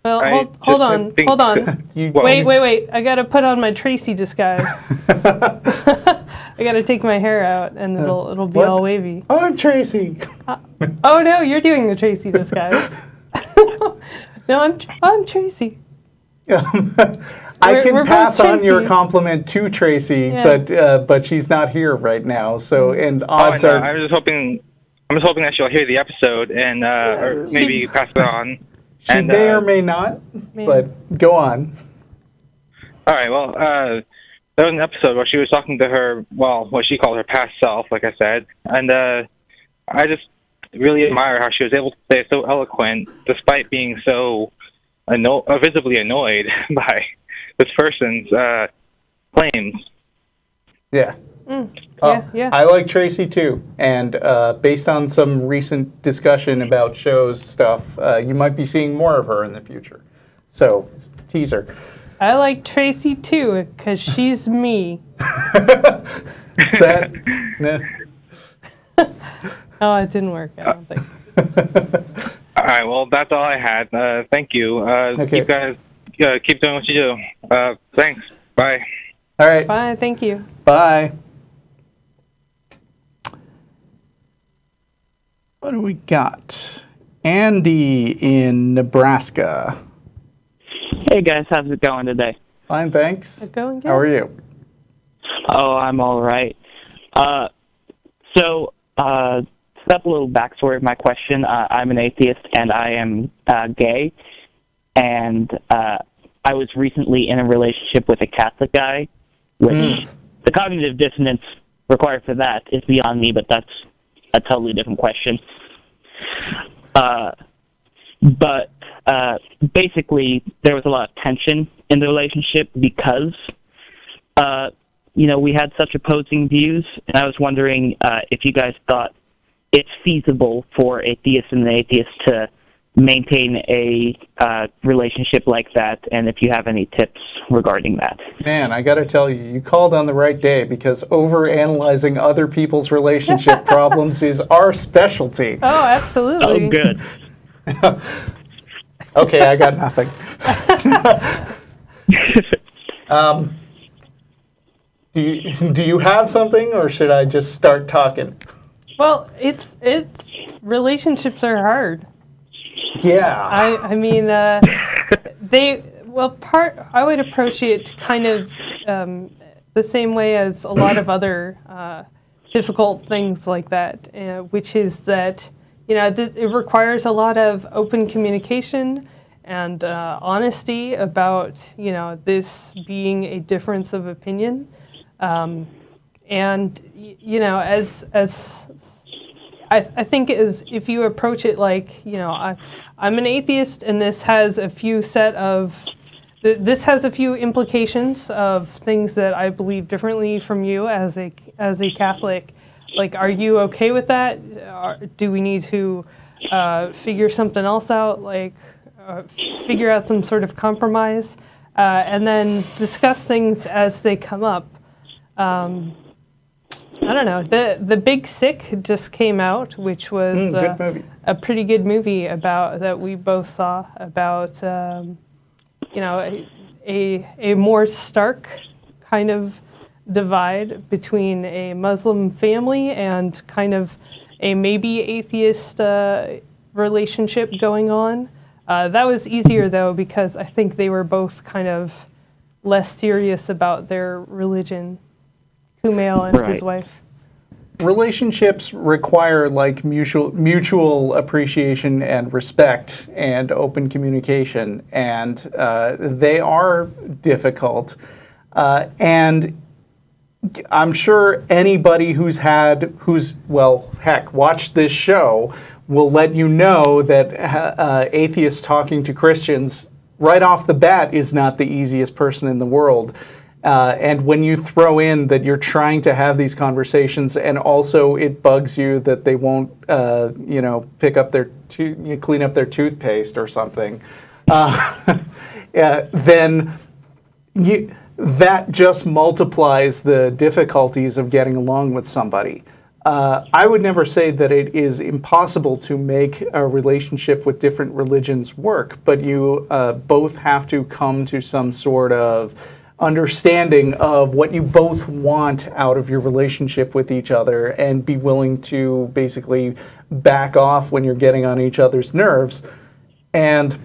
hold on. Wait! I gotta put on my Tracy disguise. I gotta take my hair out, and it'll be all wavy. Oh, I'm Tracy. Oh no, you're doing the Tracy disguise. No, I'm Tracy. I can pass on your compliment to Tracy, but she's not here right now. So odds are. I'm just hoping that she'll hear the episode and or maybe pass it on. She may or may not, but go on. All right. Well, there was an episode where she was talking to her, what she called her past self, like I said, and I just really admire how she was able to stay so eloquent despite being so visibly annoyed by this person's claims. Yeah. Yeah. I like Tracy too, and based on some recent discussion about shows stuff, you might be seeing more of her in the future. So, teaser. I like Tracy too, because she's me. Is that? Oh, it didn't work, I don't think. All right, well, that's all I had. Thank you. Okay. You guys keep doing what you do. Thanks. Bye. All right. Bye, thank you. Bye. What do we got? Andy in Nebraska. Hey guys, how's it going today? Fine, thanks. It's going good. How are you? Oh, I'm all right. set up a little backstory of my question. I'm an atheist, and I am gay, and I was recently in a relationship with a Catholic guy, which the cognitive dissonance required for that is beyond me, but that's a totally different question. But basically, there was a lot of tension in the relationship because, we had such opposing views, and I was wondering if you guys thought it's feasible for a theist and an atheist to maintain a relationship like that, and if you have any tips regarding that. Man, I got to tell you, you called on the right day, because overanalyzing other people's relationship problems is our specialty. Oh, absolutely. Oh, good. Okay, I got nothing. Do you have something, or should I just start talking? Well, it's relationships are hard. Yeah. I mean, I would approach it kind of the same way as a lot of other difficult things like that, which is that, it requires a lot of open communication and honesty about, this being a difference of opinion. And, as I think if you approach it like, I'm an atheist, and this has a few implications of things that I believe differently from you as a Catholic. Like, are you okay with that? Do we need to figure something else out? Like, figure out some sort of compromise, and then discuss things as they come up. I don't know. The Big Sick just came out, which was good movie. A pretty good movie that we both saw about a more stark kind of divide between a Muslim family and kind of a maybe atheist relationship going on. That was easier though, because I think they were both kind of less serious about their religion. Kumail and his wife. Relationships require like mutual appreciation and respect and open communication, and they are difficult. And I'm sure anybody who's watched this show will let you know that atheists talking to Christians right off the bat is not the easiest person in the world. And when you throw in that you're trying to have these conversations, and also it bugs you that they won't, pick up clean up their toothpaste or something, then that just multiplies the difficulties of getting along with somebody. I would never say that it is impossible to make a relationship with different religions work, but you both have to come to some sort of understanding of what you both want out of your relationship with each other, and be willing to basically back off when you're getting on each other's nerves. And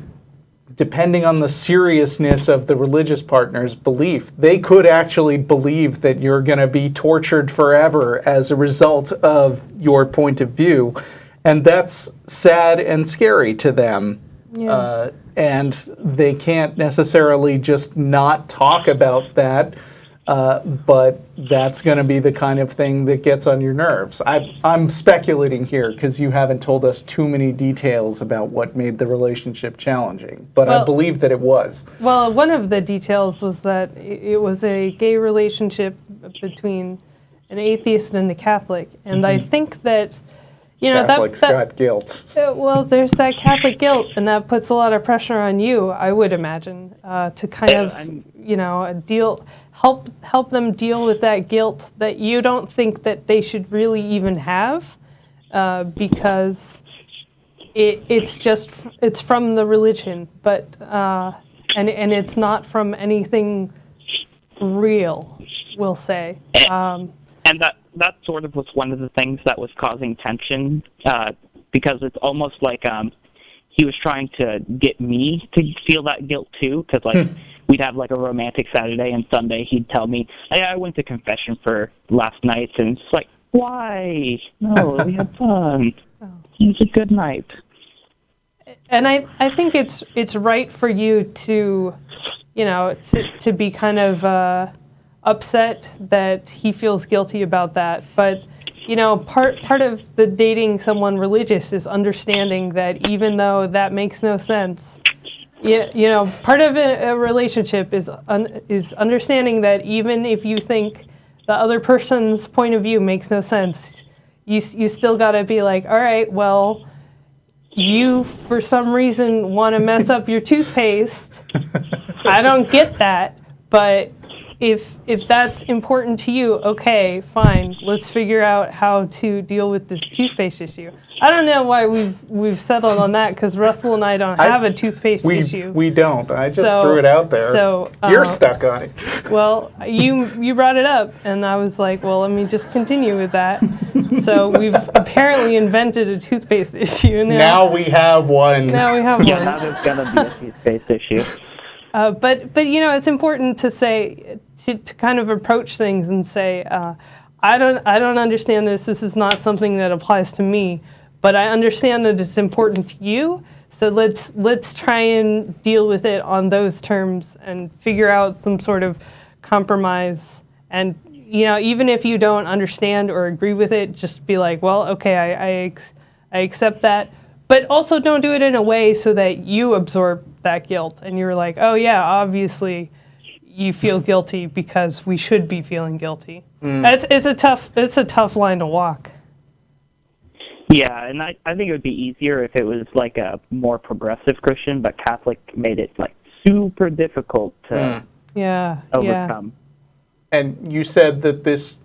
depending on the seriousness of the religious partner's belief, they could actually believe that you're going to be tortured forever as a result of your point of view. And that's sad and scary to them. Yeah. And they can't necessarily just not talk about that, but that's going to be the kind of thing that gets on your nerves. I'm speculating here because you haven't told us too many details about what made the relationship challenging, but I believe that it was. Well, one of the details was that it was a gay relationship between an atheist and a Catholic, and I think that Catholics got guilt. Well, there's that Catholic guilt, and that puts a lot of pressure on you, I would imagine, to kind of, help them deal with that guilt that you don't think that they should really even have, because it's from the religion, but and it's not from anything real, we'll say. And that sort of was one of the things that was causing tension, because it's almost like he was trying to get me to feel that guilt too, because we'd have like a romantic Saturday, and Sunday he'd tell me, hey, I went to confession for last night, and it's like, Why? No, we had fun. It was a good night. And I think it's right for you to, to be kind of upset that he feels guilty about that. But, part of the dating someone religious is understanding that even though that makes no sense, part of a relationship is understanding that even if you think the other person's point of view makes no sense, you still got to be like, all right, well, you for some reason want to mess up your toothpaste. I don't get that, but if that's important to you, okay, fine. Let's figure out how to deal with this toothpaste issue. I don't know why we've settled on that, because Russell and I don't have a toothpaste issue. We don't. I just threw it out there. So you're stuck on it. Well, you brought it up, and I was like, well, let me just continue with that. So we've apparently invented a toothpaste issue now we have one. Now we have Yeah, one. now there's gonna be a toothpaste issue. But it's important to say to kind of approach things and say, I don't understand this. This is not something that applies to me, but I understand that it's important to you. So let's try and deal with it on those terms and figure out some sort of compromise. And even if you don't understand or agree with it, just be like, well, okay, I accept that. But also don't do it in a way so that you absorb that guilt and you're like, oh yeah, obviously you feel guilty because we should be feeling guilty. It's a tough line to walk. Yeah, and I think it would be easier if it was like a more progressive Christian, but Catholic made it like super difficult to overcome. And you said that this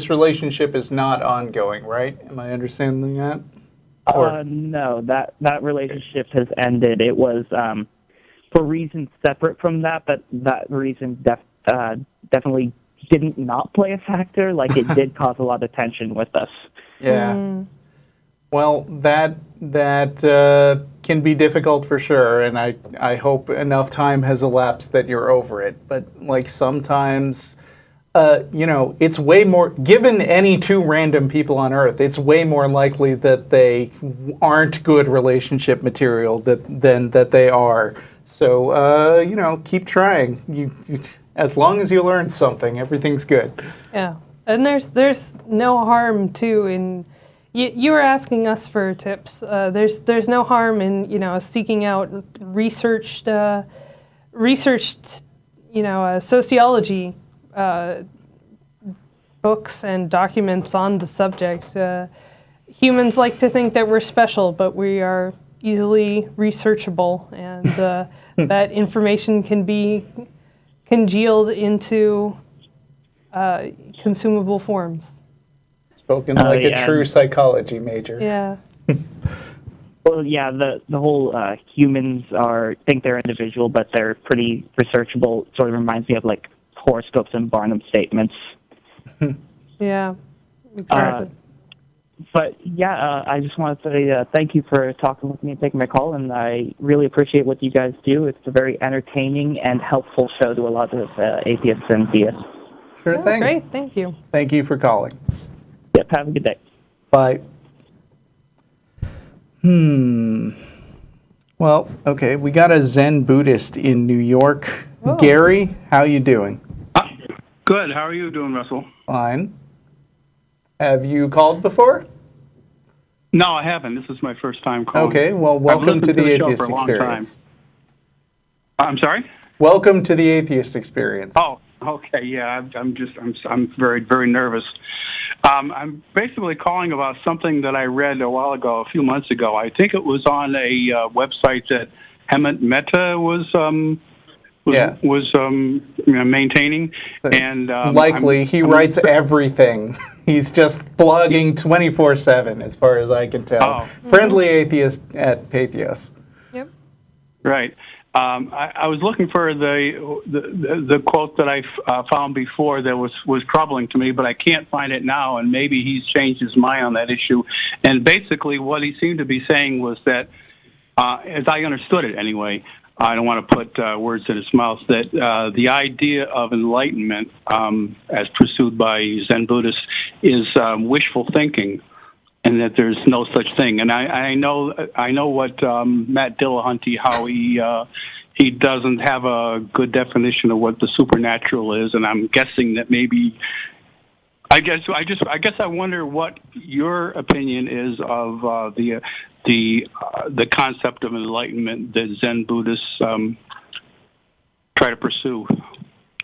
relationship is not ongoing, right? Am I understanding that? No, that relationship has ended. It was for reasons separate from that, but that reason definitely didn't not play a factor. Like, it did cause a lot of tension with us. Yeah. Well, that can be difficult for sure, and I hope enough time has elapsed that you're over it. But like sometimes, it's way more, given any two random people on Earth, it's way more likely that they aren't good relationship material than that they are. So, keep trying. You as long as you learn something, everything's good. Yeah, and there's no harm too in. You were asking us for tips. There's no harm in seeking out researched sociology books and documents on the subject. Humans like to think that we're special, but we are easily researchable, and that information can be congealed into consumable forms. Spoken like a true psychology major. Yeah. Well, yeah, the whole humans think they're individual, but they're pretty researchable. Sort of reminds me of like horoscopes and Barnum statements. Yeah, exactly. But yeah, I just want to say thank you for talking with me and taking my call, and I really appreciate what you guys do. It's a very entertaining and helpful show to a lot of atheists and theists. Sure thing. Great, thank you. Thank you for calling. Yep, have a good day. Bye. Well, okay, we got a Zen Buddhist in New York. Oh. Gary, how you doing? Good. How are you doing, Russell? Fine. Have you called before? No, I haven't. This is my first time calling. Okay, well, welcome to the Atheist Experience. I'm sorry? Welcome to the Atheist Experience. Oh, okay. Yeah, I'm very, very nervous. I'm basically calling about something that I read a while ago, a few months ago. I think it was on a website that Hemant Mehta was maintaining, and likely he writes everything. He's just blogging 24/7, as far as I can tell. Oh. Friendly atheist at Patheos. Yep. Right. I was looking for the quote that I found before that was troubling to me, but I can't find it now, and maybe he's changed his mind on that issue. And basically what he seemed to be saying was that, as I understood it anyway, I don't want to put words in his mouth, that the idea of enlightenment, as pursued by Zen Buddhists, is wishful thinking, and that there's no such thing. And I know what Matt Dillahunty, how he doesn't have a good definition of what the supernatural is, and I'm guessing that maybe. I guess I wonder what your opinion is of the concept of enlightenment that Zen Buddhists try to pursue.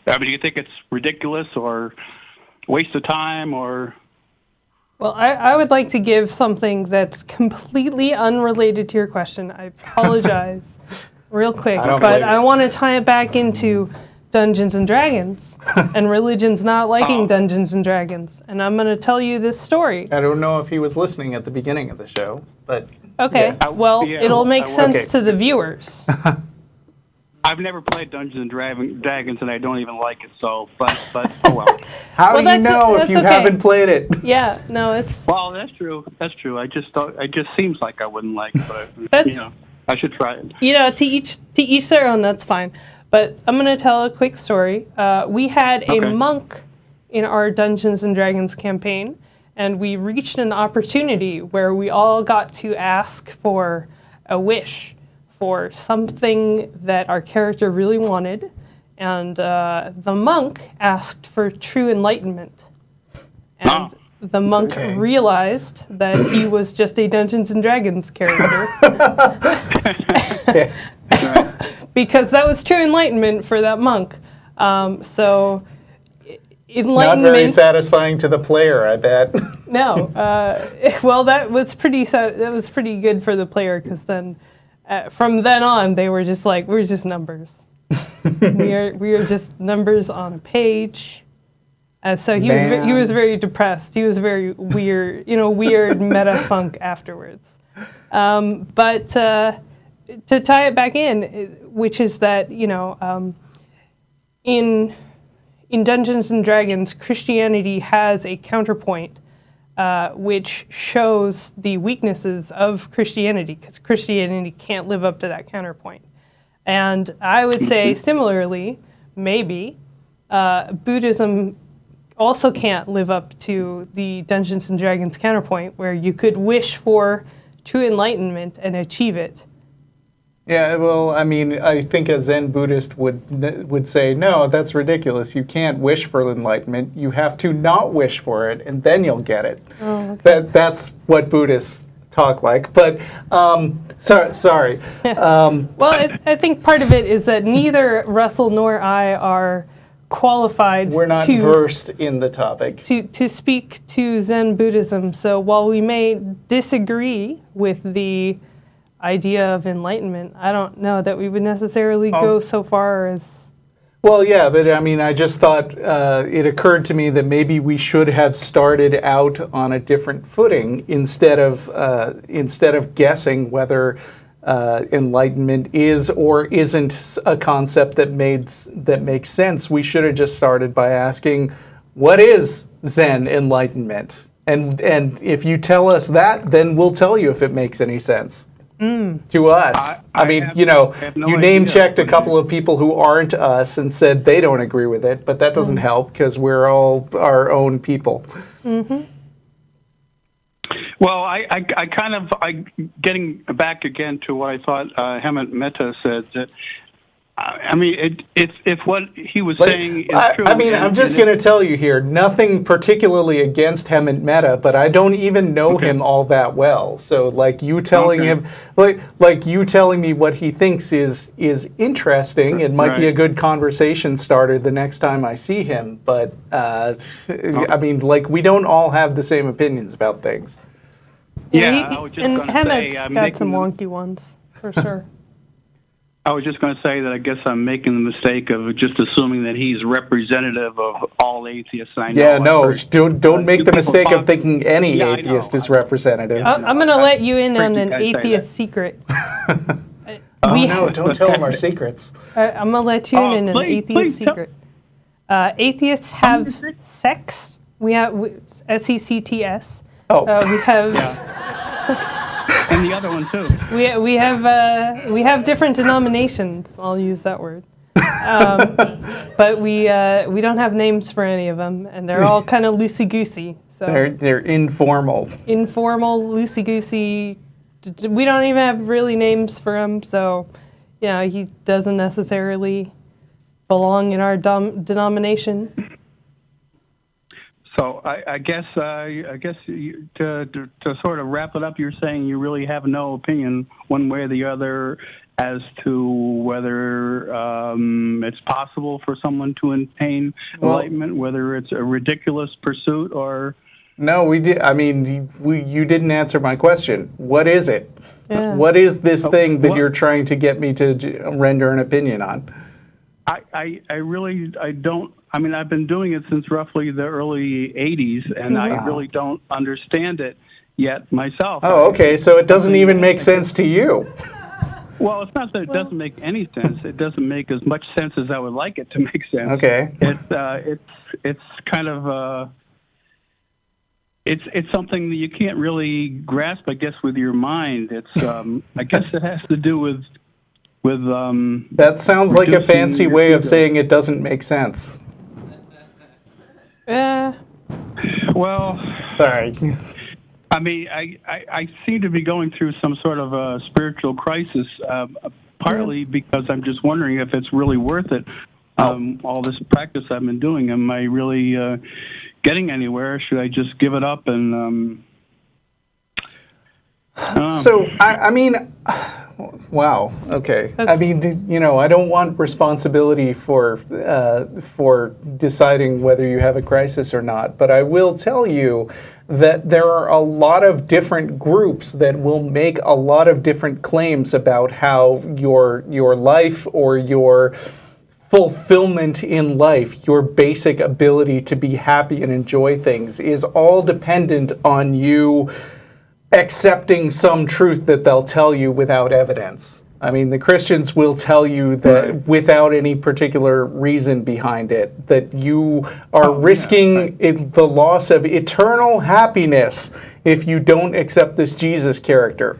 I mean, do you think it's ridiculous or waste of time or? Well, I would like to give something that's completely unrelated to your question. I apologize real quick, but I want to tie it back into Dungeons and Dragons and religions not liking Dungeons and Dragons. And I'm going to tell you this story. I don't know if he was listening at the beginning of the show, but... Okay, it'll make sense to the viewers. I've never played Dungeons and Dragons, and I don't even like it. So, but oh well. How do you know if you haven't played it? Yeah, no, it's. Well, that's true. That's true. It just seems like I wouldn't like it, but I should try it. To each their own. That's fine. But I'm going to tell a quick story. We had a monk in our Dungeons and Dragons campaign, and we reached an opportunity where we all got to ask for a wish for something that our character really wanted. And the monk asked for true enlightenment. And the monk realized that he was just a Dungeons and Dragons character. Because that was true enlightenment for that monk. So enlightenment... Not very satisfying to the player, I bet. No. Well, that was pretty good for the player, because then from then on they were just like, we're just numbers. we are just numbers on a page. So he was very depressed. He was very weird, weird meta funk afterwards. But to tie it back in, which is that in Dungeons and Dragons, Christianity has a counterpoint which shows the weaknesses of Christianity, because Christianity can't live up to that counterpoint. And I would say similarly, maybe Buddhism also can't live up to the Dungeons and Dragons counterpoint, where you could wish for true enlightenment and achieve it. Yeah, well, I mean, I think a Zen Buddhist would say, no, that's ridiculous. You can't wish for enlightenment. You have to not wish for it, and then you'll get it. Oh, okay. That's what Buddhists talk like. But sorry. Well, I think part of it is that neither Russell nor I are qualified. We're not versed in the topic to speak to Zen Buddhism. So while we may disagree with the idea of enlightenment, I don't know that we would necessarily go so far as... Well, yeah, but I mean, I just thought it occurred to me that maybe we should have started out on a different footing instead of guessing whether enlightenment is or isn't a concept that makes sense. We should have just started by asking, what is Zen enlightenment? And if you tell us that, then we'll tell you if it makes any sense. To us. I mean, you name-checked a couple of people who aren't us and said they don't agree with it, but that doesn't help, because we're all our own people. Mm-hmm. Well, I getting back again to what I thought Hemant Mehta said, that I mean, if what he was saying is true. I mean, I'm just going to tell you here, nothing particularly against Hemant Mehta, but I don't even know him all that well. So, like you telling him, like you telling me what he thinks is interesting. It might be a good conversation starter the next time I see him. But I mean, like, we don't all have the same opinions about things. Yeah, I was just and going to say, Hemat's got some wonky ones for sure. I was just going to say that I guess I'm making the mistake of just assuming that he's representative of all atheists I know. Yeah, no, don't make the mistake of thinking any atheist is representative. I'm going to let you in on an atheist secret. No, don't tell them our secrets. I'm going to let you in an atheist secret. Atheists have sex. We have SECTS. Oh. We have... And the other one too. We have different denominations. I'll use that word. But we don't have names for any of them, and they're all kind of loosey-goosey. So They're informal. Informal, loosey-goosey. We don't even have really names for him, so he doesn't necessarily belong in our denomination. So I guess to sort of wrap it up, you're saying you really have no opinion one way or the other as to whether it's possible for someone to attain enlightenment, whether it's a ridiculous pursuit or. No, we did. I mean, you didn't answer my question. What is it? Yeah. What is this thing that you're trying to get me to render an opinion on? I really don't. I mean, I've been doing it since roughly the early 80s, and I really don't understand it yet myself. Oh, okay. So it doesn't even make sense to you. Well, it's not that it doesn't make any sense. It doesn't make as much sense as I would like it to make sense. Okay. It's kind of it's something that you can't really grasp, I guess, with your mind. It's I guess it has to do with that sounds like a fancy way of saying it doesn't make sense. Well, sorry. I mean, I seem to be going through some sort of a spiritual crisis, partly because I'm just wondering if it's really worth it. All this practice I've been doing, am I really getting anywhere? Should I just give it up and? So I mean, wow. Okay. I mean, I don't want responsibility for deciding whether you have a crisis or not. But I will tell you that there are a lot of different groups that will make a lot of different claims about how your life or your fulfillment in life, your basic ability to be happy and enjoy things, is all dependent on you accepting some truth that they'll tell you without evidence. I mean, the Christians will tell you that without any particular reason behind it, that you are risking the loss of eternal happiness if you don't accept this Jesus character.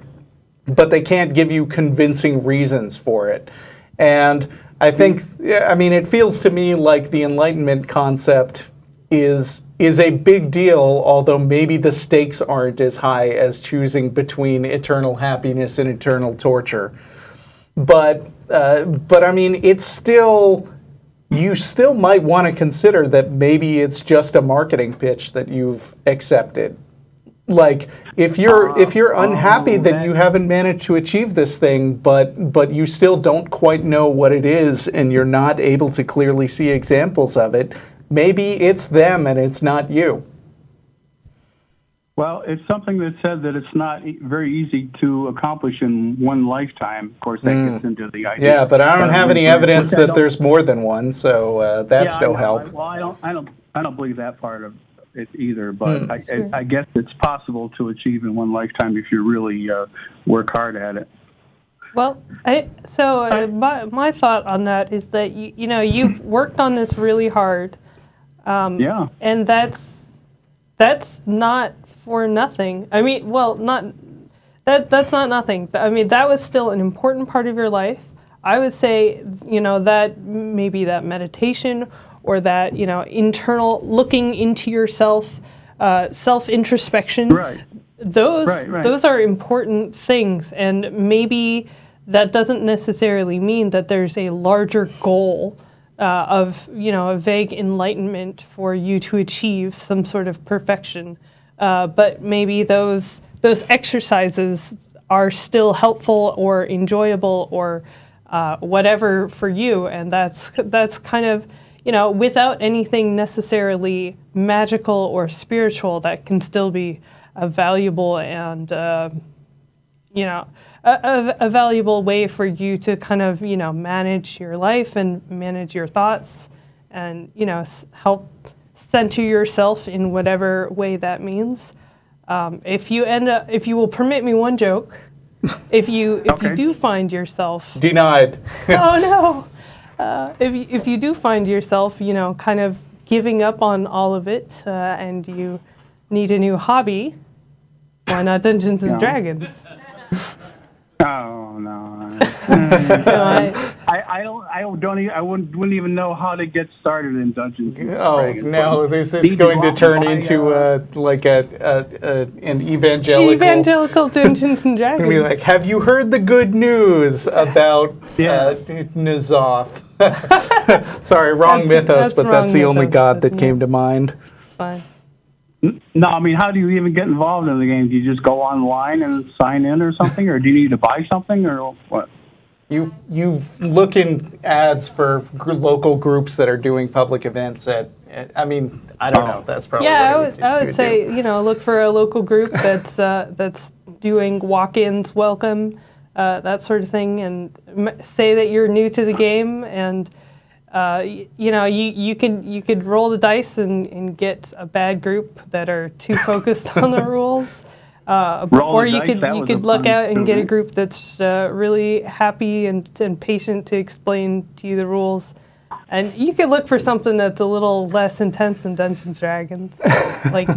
But they can't give you convincing reasons for it. And I think, it feels to me like the Enlightenment concept is a big deal, although maybe the stakes aren't as high as choosing between eternal happiness and eternal torture. But I mean, it's still, you still might want to consider that maybe it's just a marketing pitch that you've accepted. Like, if you're unhappy that you haven't managed to achieve this thing, but you still don't quite know what it is, and you're not able to clearly see examples of it, maybe it's them and it's not you. Well, it's something that said that it's not very easy to accomplish in one lifetime. Of course, that gets into the idea. Yeah, but I don't have any evidence that there's more than one, so that's no help. Well, I don't believe that part of it either. But I guess it's possible to achieve in one lifetime if you really work hard at it. Well, my thought on that is that you've worked on this really hard. And that's not for nothing. I mean, well, that's not nothing. I mean, that was still an important part of your life. I would say, that maybe that meditation or that, internal looking into yourself, self-introspection. Right. Those are important things, and maybe that doesn't necessarily mean that there's a larger goal of a vague enlightenment for you to achieve some sort of perfection, but maybe those exercises are still helpful or enjoyable or whatever for you, and that's kind of without anything necessarily magical or spiritual, that can still be a valuable and a valuable way for you to kind of, manage your life and manage your thoughts and, help center yourself in whatever way that means. If you will permit me one joke, if you do find yourself... Denied. Oh, no. If you do find yourself, kind of giving up on all of it and you need a new hobby, why not Dungeons and Dragons? Oh no. No, I wouldn't even know how to get started in Dungeons and Oh Dragons. no, this is Need to going go to out turn and buy, into an evangelical. Evangelical Dungeons and Dragons. Gonna be like, have you heard the good news about N'Zoth? Sorry, wrong mythos, but that's wrong the only mythos, god but that came to mind. It's fine. No, I mean, how do you even get involved in the game? Do you just go online and sign in or something, or do you need to buy something, or what? You look in ads for local groups that are doing public events I mean, I don't know. That's probably what I would say do. look for a local group that's doing walk-ins, welcome, that sort of thing, and say that you're new to the game, and you could roll the dice and get a bad group that are too focused on the rules. Or you could look out and get a group that's really happy and patient to explain to you the rules. And you could look for something that's a little less intense than Dungeons and Dragons, like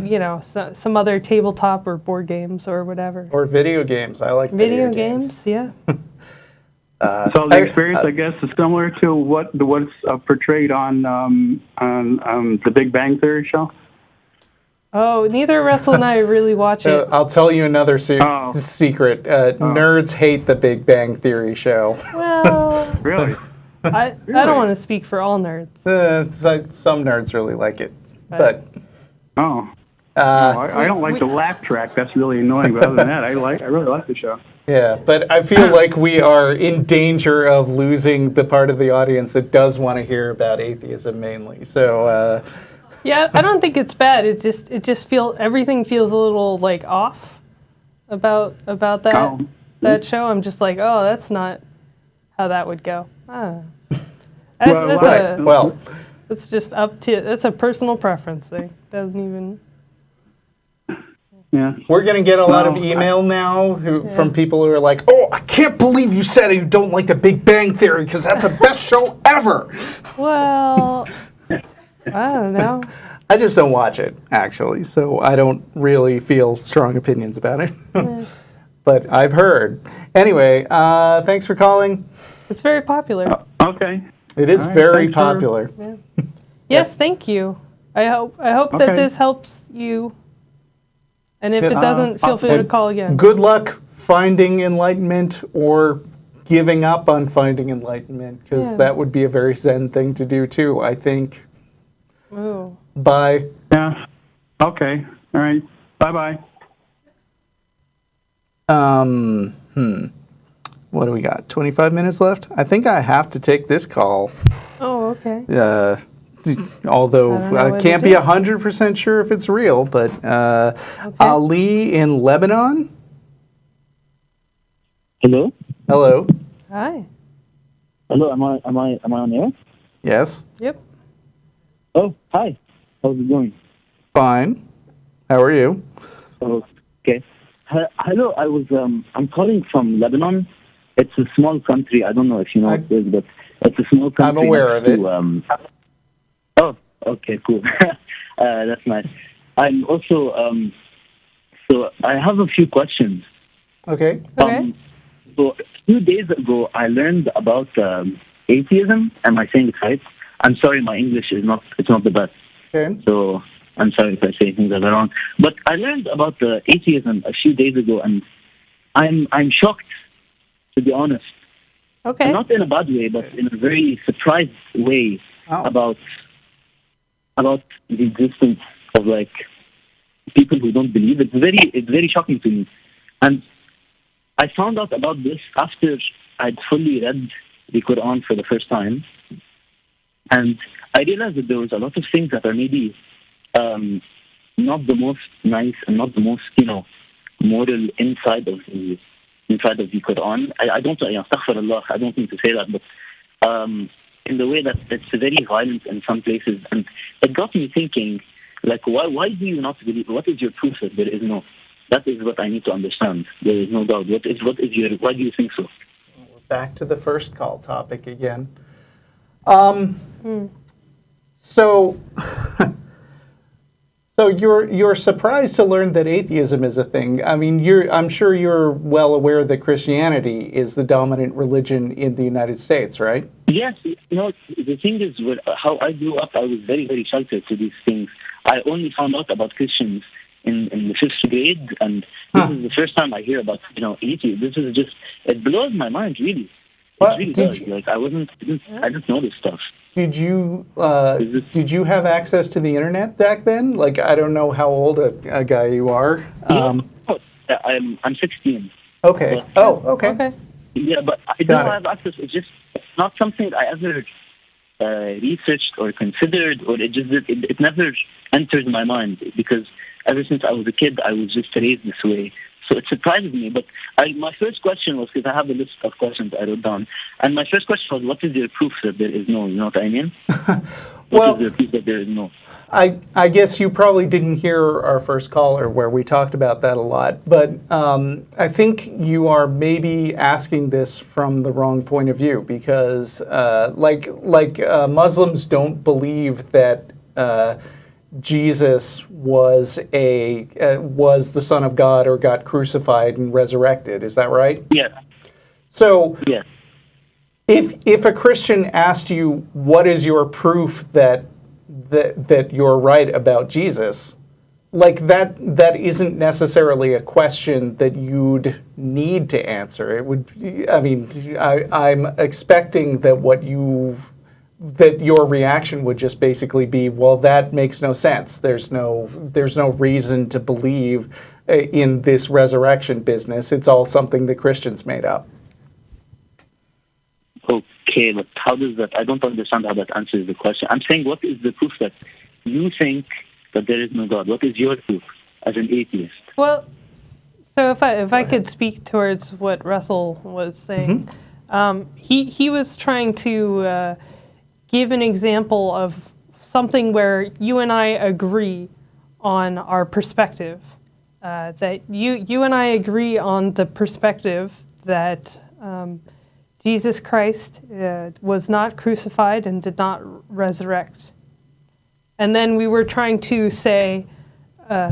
some other tabletop or board games or whatever. Or video games. I like Video games, yeah. So the experience, I guess, is similar to what's portrayed on the Big Bang Theory show. Oh, neither Russell and I really watch it. I'll tell you another secret. Nerds hate the Big Bang Theory show. Well, Really? I don't want to speak for all nerds. Some nerds really like it, but I don't like the laugh track. That's really annoying. But other than that, I really like the show. yeah. But I feel like we are in danger of losing the part of the audience that does want to hear about atheism mainly. So. Yeah, I don't think it's bad. Everything feels a little like off about that show. I'm just like, oh, that's not how that would go. It's just that's a personal preference thing. Doesn't even. Yeah. We're going to get a lot of email now from people who are like, oh, I can't believe you said you don't like the Big Bang Theory because that's the best show ever. Well, I don't know. I just don't watch it, actually, so I don't really feel strong opinions about it. But I've heard. Anyway, thanks for calling. It's very popular. Okay. It is very popular. Yes, thank you. I hope that this helps you. And if it doesn't, feel free to call again. Good luck finding enlightenment or giving up on finding enlightenment, because that would be a very Zen thing to do, too, I think. Ooh. Bye. Yeah. Okay. All right. Bye-bye. What do we got? 25 minutes left? I think I have to take this call. Oh, okay. Although I can't be 100% sure if it's real, but Ali in Lebanon? Hello? Hello. Hi. Hello, am I on air? Yes. Yep. Oh, hi. How's it going? Fine. How are you? Okay. Hello, I'm calling from Lebanon. It's a small country. I don't know if you know what it is, but it's a small country. I'm aware of it. Oh, okay, cool. That's nice. I'm also, so I have a few questions. Okay. So a few days ago, I learned about atheism. Am I saying it right? I'm sorry, my English is not the best. Okay. So I'm sorry if I say things that are wrong. But I learned about the atheism a few days ago, and I'm shocked, to be honest. Okay. Not in a bad way, but in a very surprised way about the existence of like people who don't believe. It's very shocking to me. And I found out about this after I'd fully read the Quran for the first time. And I realized that there was a lot of things that are maybe not the most nice and not the most, moral inside of the Quran. I don't, astaghfirullah, I don't mean to say that, but in the way that it's very violent in some places. And it got me thinking, like, why do you not believe? What is your proof that there is no? That is what I need to understand. There is no doubt. Why do you think so? We're back to the first call topic again. So you're surprised to learn that atheism is a thing. I mean, I'm sure you're well aware that Christianity is the dominant religion in the United States, right? Yes. The thing is, how I grew up, I was very, very sheltered to these things. I only found out about Christians in the 5th grade, and this is the first time I hear about atheism. This is just, it blows my mind, really. It really does. Like I didn't know this stuff. Did you have access to the internet back then? Like, I don't know how old a guy you are. I'm 16. Okay. Okay. Yeah, but I don't have access. It's just not something I ever researched or considered, or it never entered my mind, because ever since I was a kid, I was just raised this way. So it surprises me. But my first question was, because I have a list of questions I wrote down, and my first question was, what is your proof that there is no? You know what I mean? What is your proof that there is no? I guess you probably didn't hear our first caller where we talked about that a lot, but I think you are maybe asking this from the wrong point of view, because Muslims don't believe that Jesus was the Son of God or got crucified and resurrected. Is that right? Yeah. So if a Christian asked you, what is your proof that you're right about Jesus, like that isn't necessarily a question that you'd need to answer. It would, I mean, I'm expecting that that your reaction would just basically be, well, that makes no sense. There's no reason to believe in this resurrection business. It's all something that Christians made up. Okay, but how does that? I don't understand how that answers the question. I'm saying, what is the proof that you think that there is no God? What is your proof as an atheist? Well, so if I could speak towards what Russell was saying, he was trying to give an example of something where you and I agree on our perspective. That you and I agree on the perspective that Jesus Christ was not crucified and did not resurrect. And then we were trying to say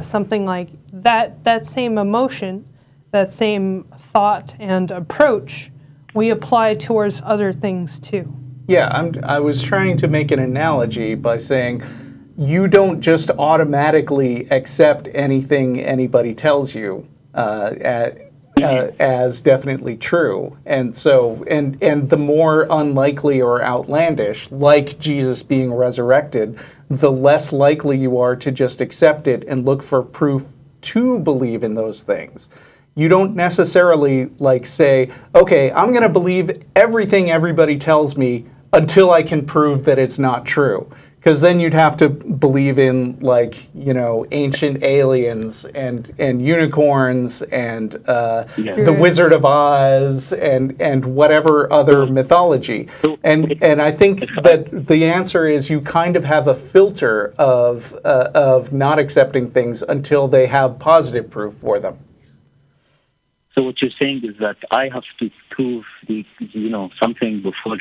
something like that same emotion, that same thought and approach, we apply towards other things too. Yeah, I was trying to make an analogy by saying you don't just automatically accept anything anybody tells you as definitely true. And so, and the more unlikely or outlandish, like Jesus being resurrected, the less likely you are to just accept it and look for proof to believe in those things. You don't necessarily say, okay, I'm going to believe everything everybody tells me until I can prove that it's not true. Because then you'd have to believe in, ancient aliens and unicorns and the Wizard of Oz and whatever other mythology. And I think that the answer is you kind of have a filter of not accepting things until they have positive proof for them. So what you're saying is that I have to prove something before.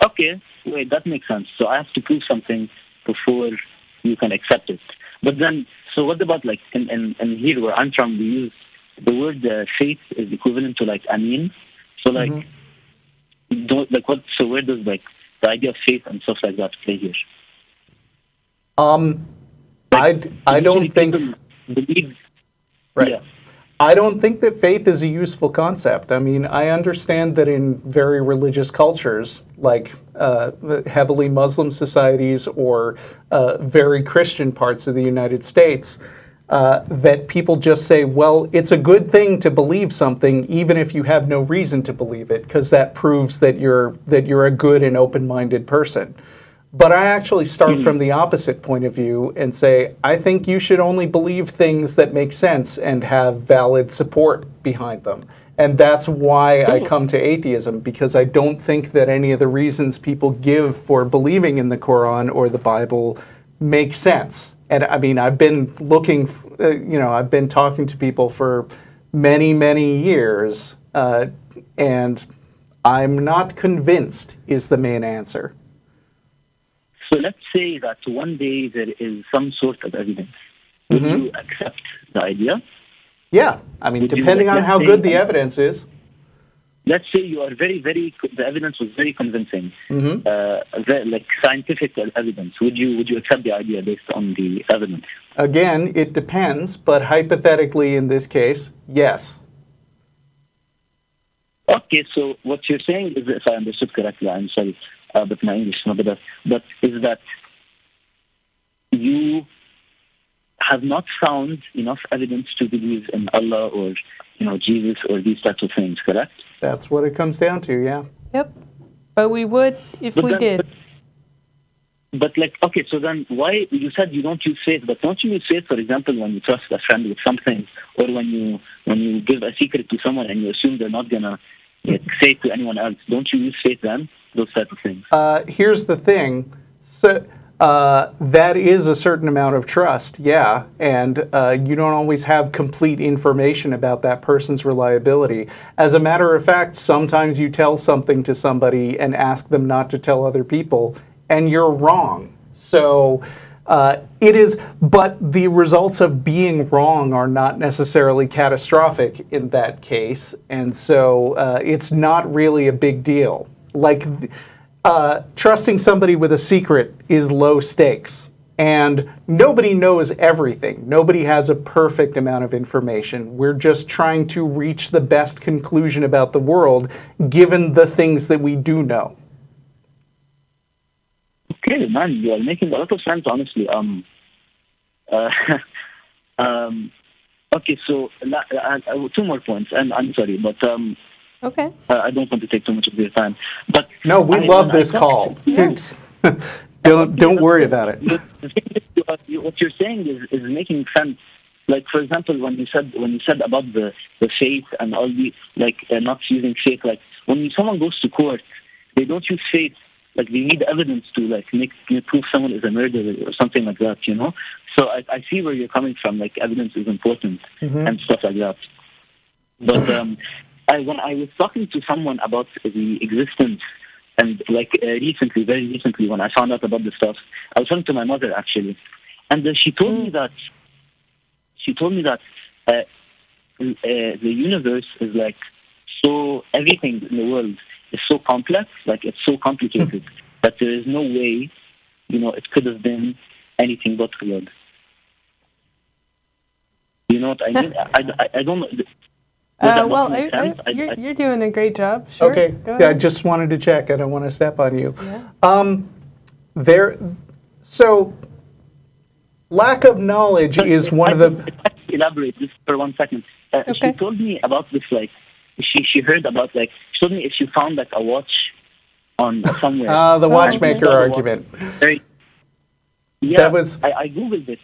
Okay, wait, that makes sense. So I have to prove something before you can accept it. But then, so what about in here where I'm from, we use the word faith is equivalent to amin. So so where does the idea of faith and stuff like that play here? I don't think. Right. Yeah. I don't think that faith is a useful concept. I mean, I understand that in very religious cultures, like heavily Muslim societies or very Christian parts of the United States, that people just say, well, it's a good thing to believe something even if you have no reason to believe it, because that proves that you're a good and open-minded person. But I actually start from the opposite point of view and say, I think you should only believe things that make sense and have valid support behind them. And that's why I come to atheism, because I don't think that any of the reasons people give for believing in the Quran or the Bible make sense. And I mean, I've been I've been talking to people for many, many years, and I'm not convinced is the main answer. So let's say that one day there is some sort of evidence would you accept the idea? Yeah, I mean, Would you, depending like, on let's how say- good the evidence is. Let's say you are the evidence was very convincing, like scientific evidence. Would you accept the idea based on the evidence? Again, it depends, but hypothetically in this case, yes. Okay, so what you're saying is, if I understood correctly, I'm sorry, but my English is not the best, but is that you have not found enough evidence to believe in Allah or, Jesus or these types of things, correct? That's what it comes down to, yeah. Yep. But we would if we did. But okay, so then why, you said you don't use faith, but don't you use faith, for example, when you trust a friend with something, or when you give a secret to someone and you assume they're not going to say it to anyone else? Don't you use faith then? Those type of things. Here's the thing. So, that is a certain amount of trust, yeah, and you don't always have complete information about that person's reliability. As a matter of fact, sometimes you tell something to somebody and ask them not to tell other people, and you're wrong. So it is, but the results of being wrong are not necessarily catastrophic in that case, and so it's not really a big deal. Like, trusting somebody with a secret is low stakes, and nobody knows everything. Nobody has a perfect amount of information. We're just trying to reach the best conclusion about the world, given the things that we do know. Okay, man, you are making a lot of sense, honestly. Okay, so two more points, and I'm sorry, but Okay. I don't want to take too much of your time. But no, we love this call. Yeah. Don't worry about it. The thing is, what you're saying is making sense. Like, for example, when you said about the faith and all the not using faith, like when someone goes to court, they don't use faith. Like, they need evidence to prove someone is a murderer or something like that, So I see where you're coming from. Like, evidence is important and stuff like that. But when I was talking to someone about the existence, and recently, very recently, when I found out about this stuff, I was talking to my mother actually, and she told me that the universe is so, everything in the world is so complex, it's so complicated that there is no way, it could have been anything but God. You know what I mean? I don't know. You're doing a great job. Sure. Okay. Go Yeah, I ahead. just wanted to check. I don't want to step on you. Yeah. So lack of knowledge is one of the. Elaborate just for 1 second. Okay. She told me about this. She heard about she told me if she found a watch on somewhere. The watchmaker argument. Yeah, that was. I googled it.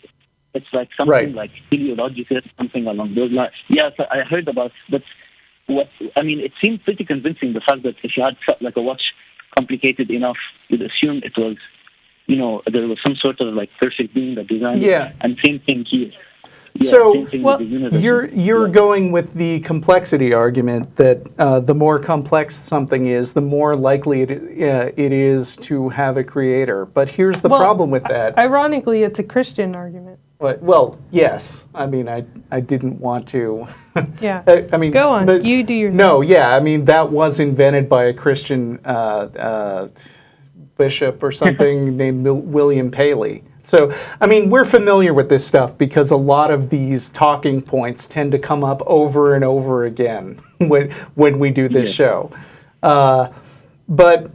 It's something like teleological, something along those lines. Yeah, so I heard about. But it seemed pretty convincing. The fact that if you had a watch complicated enough, you'd assume it was, there was some sort of perfect being that designed it. And same thing here. Yeah, so with the universe. you're going with the complexity argument that the more complex something is, the more likely it is to have a creator. But here's the problem with that. Ironically, it's a Christian argument. Well, yes. I mean, I didn't want to. Yeah. I mean, go on. But you do your thing. No, yeah. I mean, that was invented by a Christian bishop or something named William Paley. So, I mean, we're familiar with this stuff because a lot of these talking points tend to come up over and over again when we do this show. But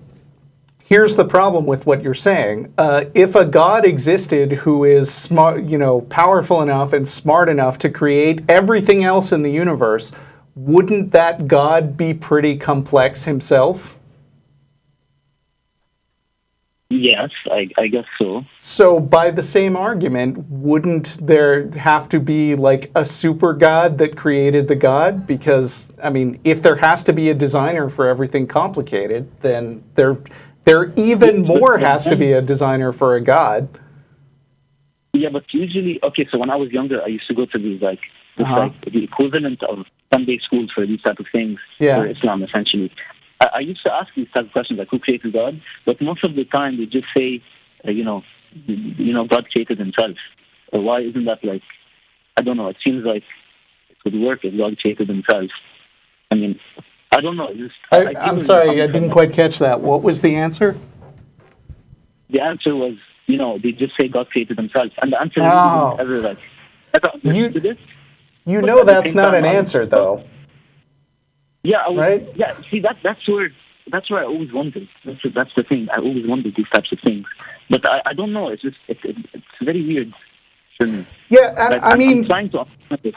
here's the problem with what you're saying. If a God existed who is smart, powerful enough and smart enough to create everything else in the universe, wouldn't that God be pretty complex himself? Yes, I guess so. So by the same argument, wouldn't there have to be a super God that created the God? Because, I mean, if there has to be a designer for everything complicated, then there even more has to be a designer for a God. Yeah, but usually, so when I was younger, I used to go to these, the equivalent of Sunday schools for these type of things for Islam, essentially. I used to ask these type of questions, who created God? But most of the time, they just say, God created himself. Why isn't that I don't know. It seems like it would work if God created Himself. I mean, I don't know. I'm sorry, I didn't quite catch that. What was the answer? The answer was, they just say God created Himself, and the answer isn't ever like. You know that's not an answer, though. Yeah, right? Yeah, see, that's where I always wondered. That's the thing. I always wondered these types of things, but I don't know. It's just it's very weird for me. Yeah, I mean, I'm trying to understand it.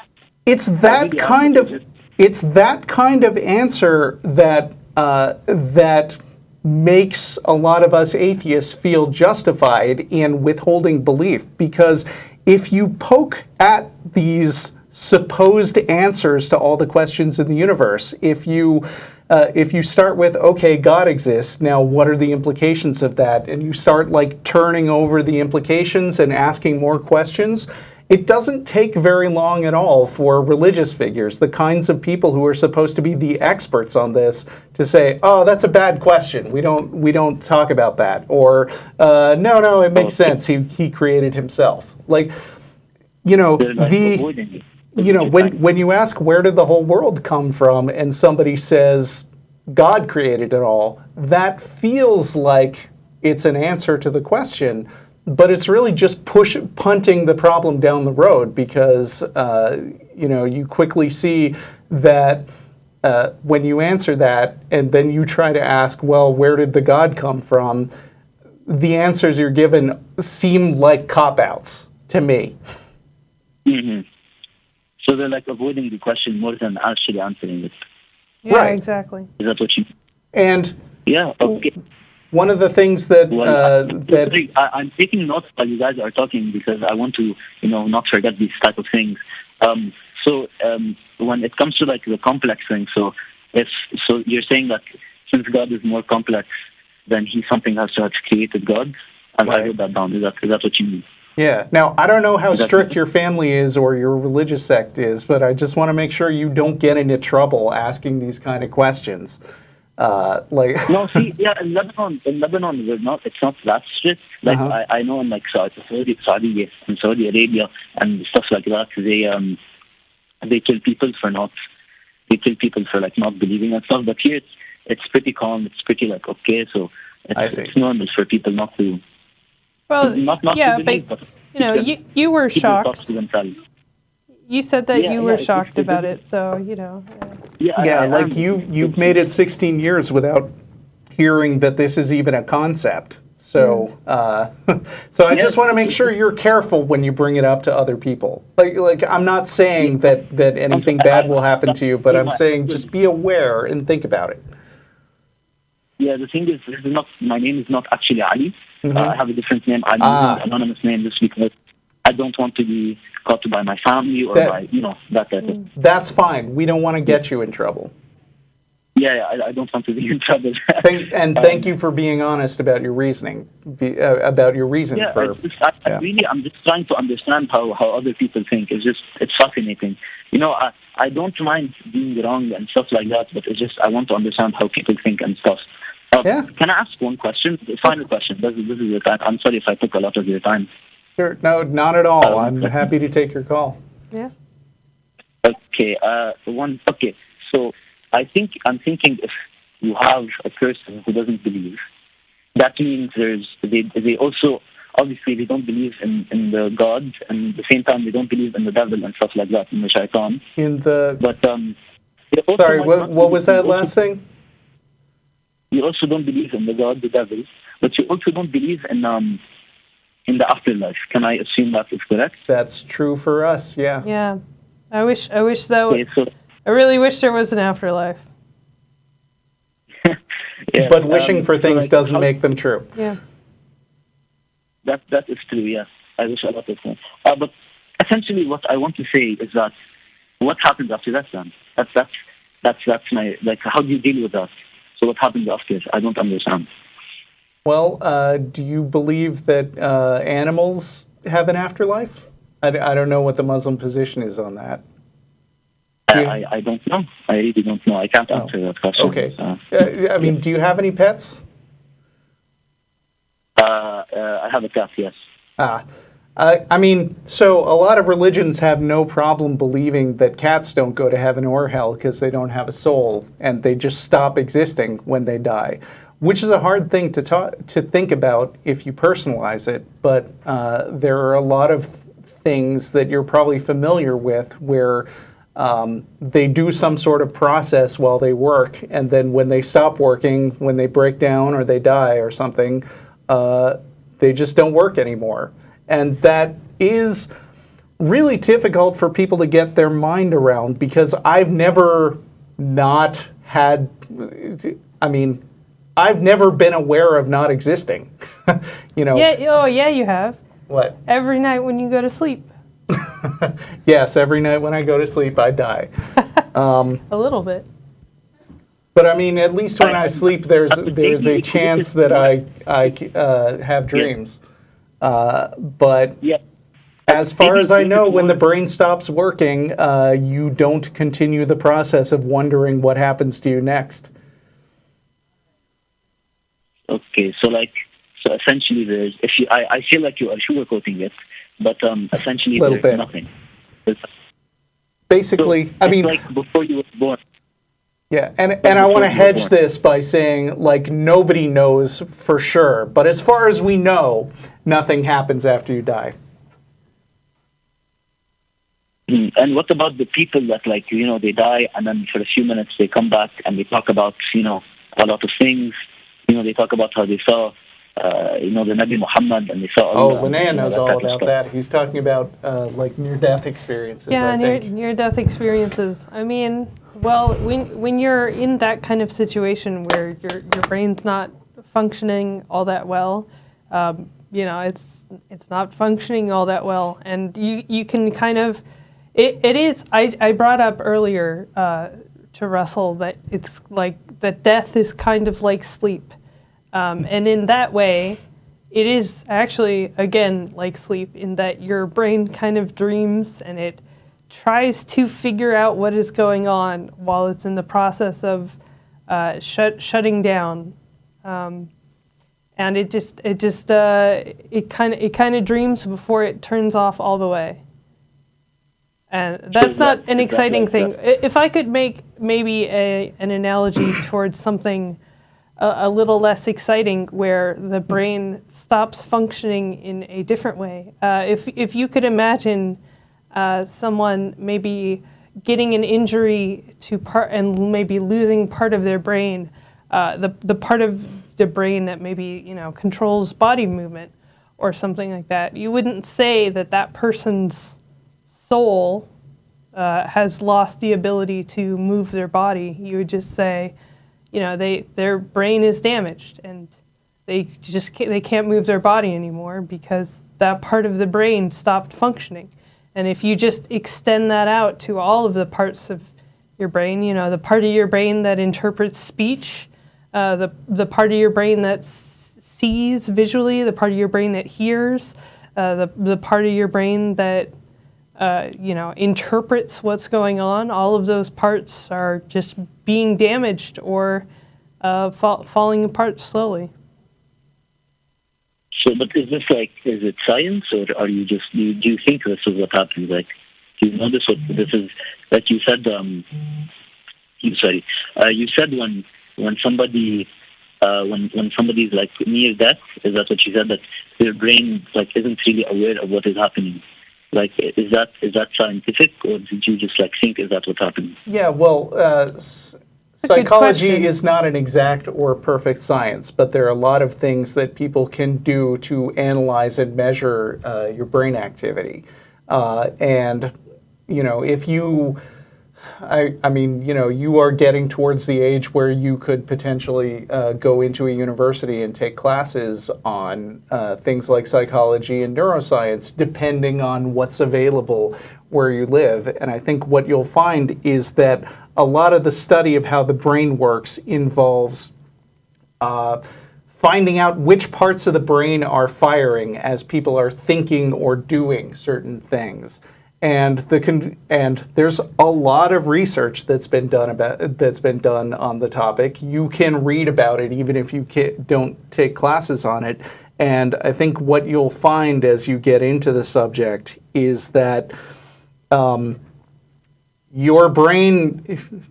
It's that kind of answer that makes a lot of us atheists feel justified in withholding belief, because if you poke at these supposed answers to all the questions in the universe, if you start with, okay, God exists, now what are the implications of that, and you start like turning over the implications and asking more questions, it doesn't take very long at all for religious figures, the kinds of people who are supposed to be the experts on this, to say, oh, that's a bad question, we don't talk about that, or no, it makes sense, he created himself. Like, when you ask where did the whole world come from, and somebody says God created it all, that feels like it's an answer to the question, but it's really just punting the problem down the road, because you quickly see that when you answer that and then you try to ask, well, where did the God come from, the answers you're given seem like cop-outs to me. Mm-hmm. So they're like avoiding the question more than actually answering it. Yeah, right. Exactly. Is that what you? And yeah, okay. One of the things that I'm taking notes while you guys are talking, because I want to, not forget these type of things. So when it comes to like the complex thing, so you're saying that since God is more complex, then something has to have created God. And I wrote that down. Is that what you mean? Yeah. Now, I don't know how strict your family is or your religious sect is, but I just want to make sure you don't get into trouble asking these kind of questions. No, see, yeah, in Lebanon, it's not that strict. Like I know in like Saudi Arabia and stuff like that, they kill people for not believing and stuff. But here it's pretty calm. It's pretty like okay. So it's normal for people not to. Well, not yeah, to believe, but you were shocked. You said that you were shocked about it, so Yeah, you've made it 16 years without hearing that this is even a concept. So, so I just want to make sure you're careful when you bring it up to other people. Like I'm not saying that anything bad will happen to you, but I'm saying just be aware and think about it. Yeah, the thing is, my name is not actually Ali. I have a different name. I'm using an anonymous name just because I don't want to be caught by my family or by, that type of. That's fine. We don't want to get you in trouble. Yeah, I don't want to be in trouble. Thank you for being honest about your reasoning, about your reason for. I'm just trying to understand how other people think. It's fascinating. I don't mind being wrong and stuff like that, but I want to understand how people think and stuff. Can I ask one question? The final question. This is your time. I'm sorry if I took a lot of your time. Sure. No, not at all. I'm happy to take your call. Yeah. Okay. Okay. So I'm thinking if you have a person who doesn't believe, that means they also obviously they don't believe in the God, and at the same time they don't believe in the devil and stuff like that, in the shaitan. Sorry, what was that last thing? You also don't believe in the God, the devil, but you also don't believe in the afterlife. Can I assume that is correct? That's true for us. Yeah. Yeah. I wish that. I really wish there was an afterlife. Yeah, but wishing for things doesn't make them true. Yeah. That is true. Yes, I wish a lot of things. But essentially, what I want to say is that what happens after that? Then that's my How do you deal with that? So what happens after? I don't understand. Well, do you believe that animals have an afterlife? I don't know what the Muslim position is on that. I don't know. I really don't know. I can't answer that question. Okay. Do you have any pets? I have a cat, yes. I mean, so a lot of religions have no problem believing that cats don't go to heaven or hell because they don't have a soul and they just stop existing when they die, which is a hard thing to think about if you personalize it. But there are a lot of things that you're probably familiar with where they do some sort of process while they work, and then when they stop working, when they break down or they die or something, they just don't work anymore. And that is really difficult for people to get their mind around, because I've never not had, I mean, I've never been aware of not existing. You know. Yeah. Oh, yeah, you have. What? Every night when you go to sleep. Yes, every night when I go to sleep, I die. A little bit. But I mean, at least when I sleep, there's a chance that I have dreams. But as far as I know, when the brain stops working, you don't continue the process of wondering what happens to you next. Okay, so essentially, I feel like you are sugarcoating it, but essentially there's nothing. Basically, so I mean, like before you were born. Yeah, and I want to hedge this by saying, like, nobody knows for sure, but as far as we know, nothing happens after you die. And what about the people that, like, you know, they die and then for a few minutes they come back and they talk about, you know, a lot of things. You know, they talk about how they saw, you know, the Nabi Muhammad, and they saw Allah. Oh, Lynnea knows all about that. He's talking about, like, near-death experiences, Yeah, I think. near-death experiences. I mean, well, when you're in that kind of situation where your brain's not functioning all that well, you know, it's not functioning all that well, and you can kind of, it is. I brought up earlier to Russell that it's like that death is kind of like sleep, and in that way, it is actually again like sleep in that your brain kind of dreams and it tries to figure out what is going on while it's in the process of shutting down, and it kind of dreams before it turns off all the way, and that's not an exciting thing. If I could make maybe an analogy towards something a little less exciting, where the brain stops functioning in a different way, if you could imagine. Someone maybe getting an injury to part and maybe losing part of their brain, the part of the brain that maybe, you know, controls body movement or something like that. You wouldn't say that person's soul has lost the ability to move their body. You would just say, you know, their brain is damaged and they can't move their body anymore because that part of the brain stopped functioning. And if you just extend that out to all of the parts of your brain, you know, the part of your brain that interprets speech, the part of your brain that sees visually, the part of your brain that hears, the part of your brain that, you know, interprets what's going on, all of those parts are just being damaged or falling apart slowly. So, but is it science, or are you do you think this is what happens? Like, do you know this? What this is? Like you said, you said when somebody when somebody's like near death, is that what you said? That their brain like isn't really aware of what is happening. Like, is that scientific, or did you just like think is that what's happening? Yeah, well. Psychology is not an exact or perfect science, but there are a lot of things that people can do to analyze and measure your brain activity. And, you know, if you, I mean, you know, you are getting towards the age where you could potentially go into a university and take classes on things like psychology and neuroscience, depending on what's available where you live. And I think what you'll find is that a lot of the study of how the brain works involves finding out which parts of the brain are firing as people are thinking or doing certain things. And there's a lot of research that's been done on the topic. You can read about it even if you don't take classes on it. And I think what you'll find as you get into the subject is that your brain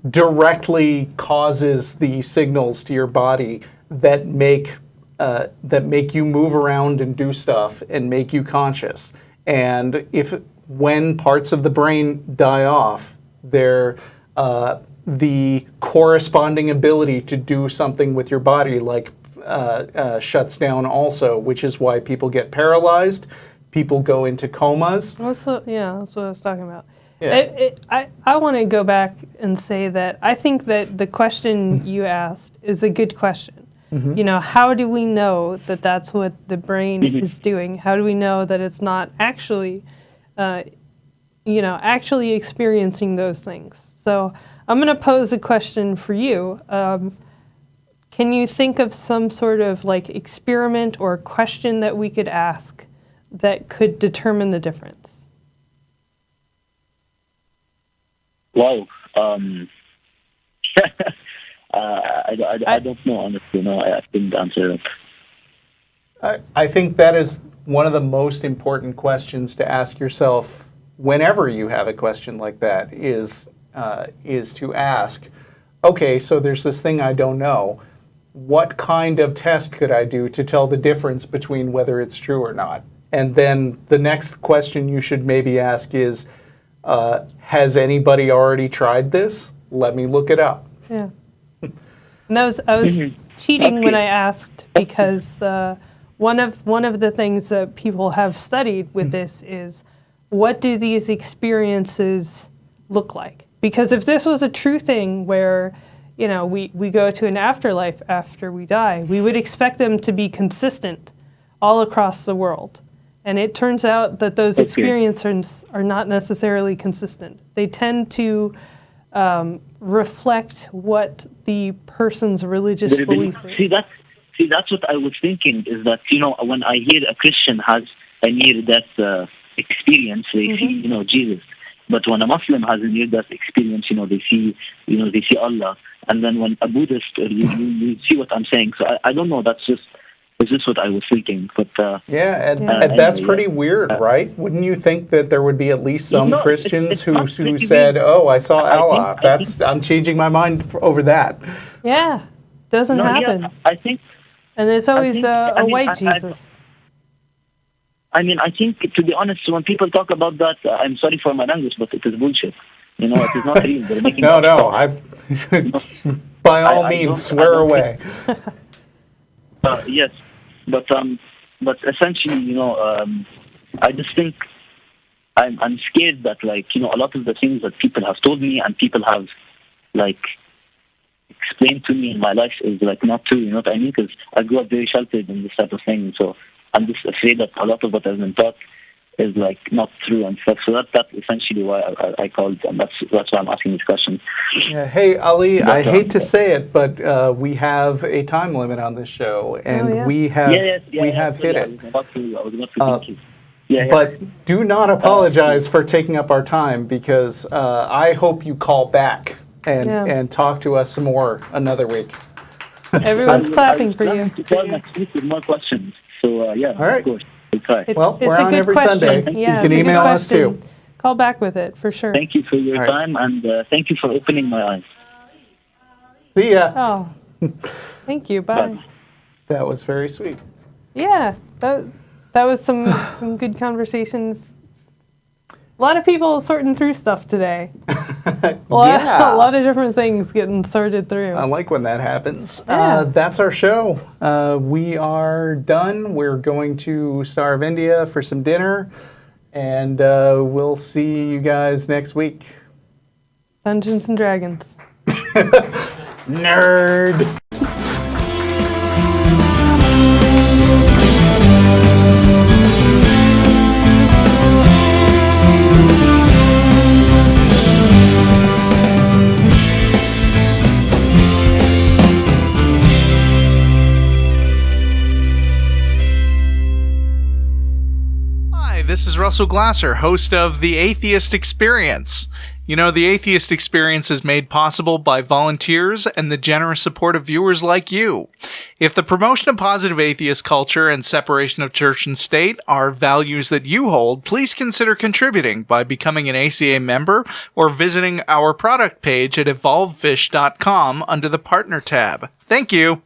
directly causes the signals to your body that make you move around and do stuff and make you conscious. And when parts of the brain die off, the corresponding ability to do something with your body shuts down also, which is why people get paralyzed, people go into comas. That's what I was talking about. Yeah. I want to go back and say that I think that the question you asked is a good question. Mm-hmm. How do we know that that's what the brain is doing? How do we know that it's not actually, actually experiencing those things? So I'm going to pose a question for you. Can you think of some sort of experiment or question that we could ask that could determine the difference? Wow. I don't know, honestly. No, I couldn't answer it. I think that is one of the most important questions to ask yourself whenever you have a question like that is to ask, okay, so there's this thing I don't know. What kind of test could I do to tell the difference between whether it's true or not? And then the next question you should maybe ask is, has anybody already tried this? Let me look it up. Yeah. And I was cheating when I asked, because one of the things that people have studied with this is, what do these experiences look like? Because if this was a true thing where, we go to an afterlife after we die, we would expect them to be consistent all across the world. And it turns out that those experiences are not necessarily consistent. They tend to reflect what the person's religious belief is. See, that's what I was thinking, is that, when I hear a Christian has a near-death experience, they see, Jesus. But when a Muslim has a near-death experience, they see Allah. And then when a Buddhist, you see what I'm saying. So I don't know, it's just what I was thinking. But and that's pretty weird, right? Wouldn't you think that there would be at least some Christians who said, "Oh, I saw Allah. I'm changing my mind over that." Yeah, doesn't happen. Yeah, I think, and it's always a white Jesus. I think, to be honest, when people talk about that, I'm sorry for my language, but it is bullshit. It is not real. They're making by all means, swear away. Yes, but essentially, I just think I'm scared that, a lot of the things that people have told me and people have, explained to me in my life is, not true, you know what I mean? Because I grew up very sheltered in this type of thing, so I'm just afraid that a lot of what I've been taught is, not true and stuff. So that's essentially why I called, and that's why I'm asking this question. Yeah. Hey, Ali, I hate to say it, but we have a time limit on this show, and we have hit it. I was about to thank you. But do not apologize for taking up our time, because I hope you call back and talk to us some more another week. Everyone's clapping for you. To call next week with more questions. So, all right. Of course. We're on every Sunday. Yeah, you can email us too. Call back with it, for sure. Thank you for your time, and thank you for opening my eyes. See ya. Oh, thank you. Bye. That was very sweet. Yeah, that was some good conversation. A lot of people sorting through stuff today. A lot of different things getting sorted through. I like when that happens. Yeah. That's our show. We are done. We're going to Star of India for some dinner, and we'll see you guys next week. Dungeons and Dragons. Nerd. This is Russell Russell Glasser, host of The Atheist Experience. You know, The Atheist Experience is made possible by volunteers and the generous support of viewers like you. If the promotion of positive atheist culture and separation of church and state are values that you hold, please consider contributing by becoming an ACA member or visiting our product page at evolvefish.com under the Partner tab. Thank you.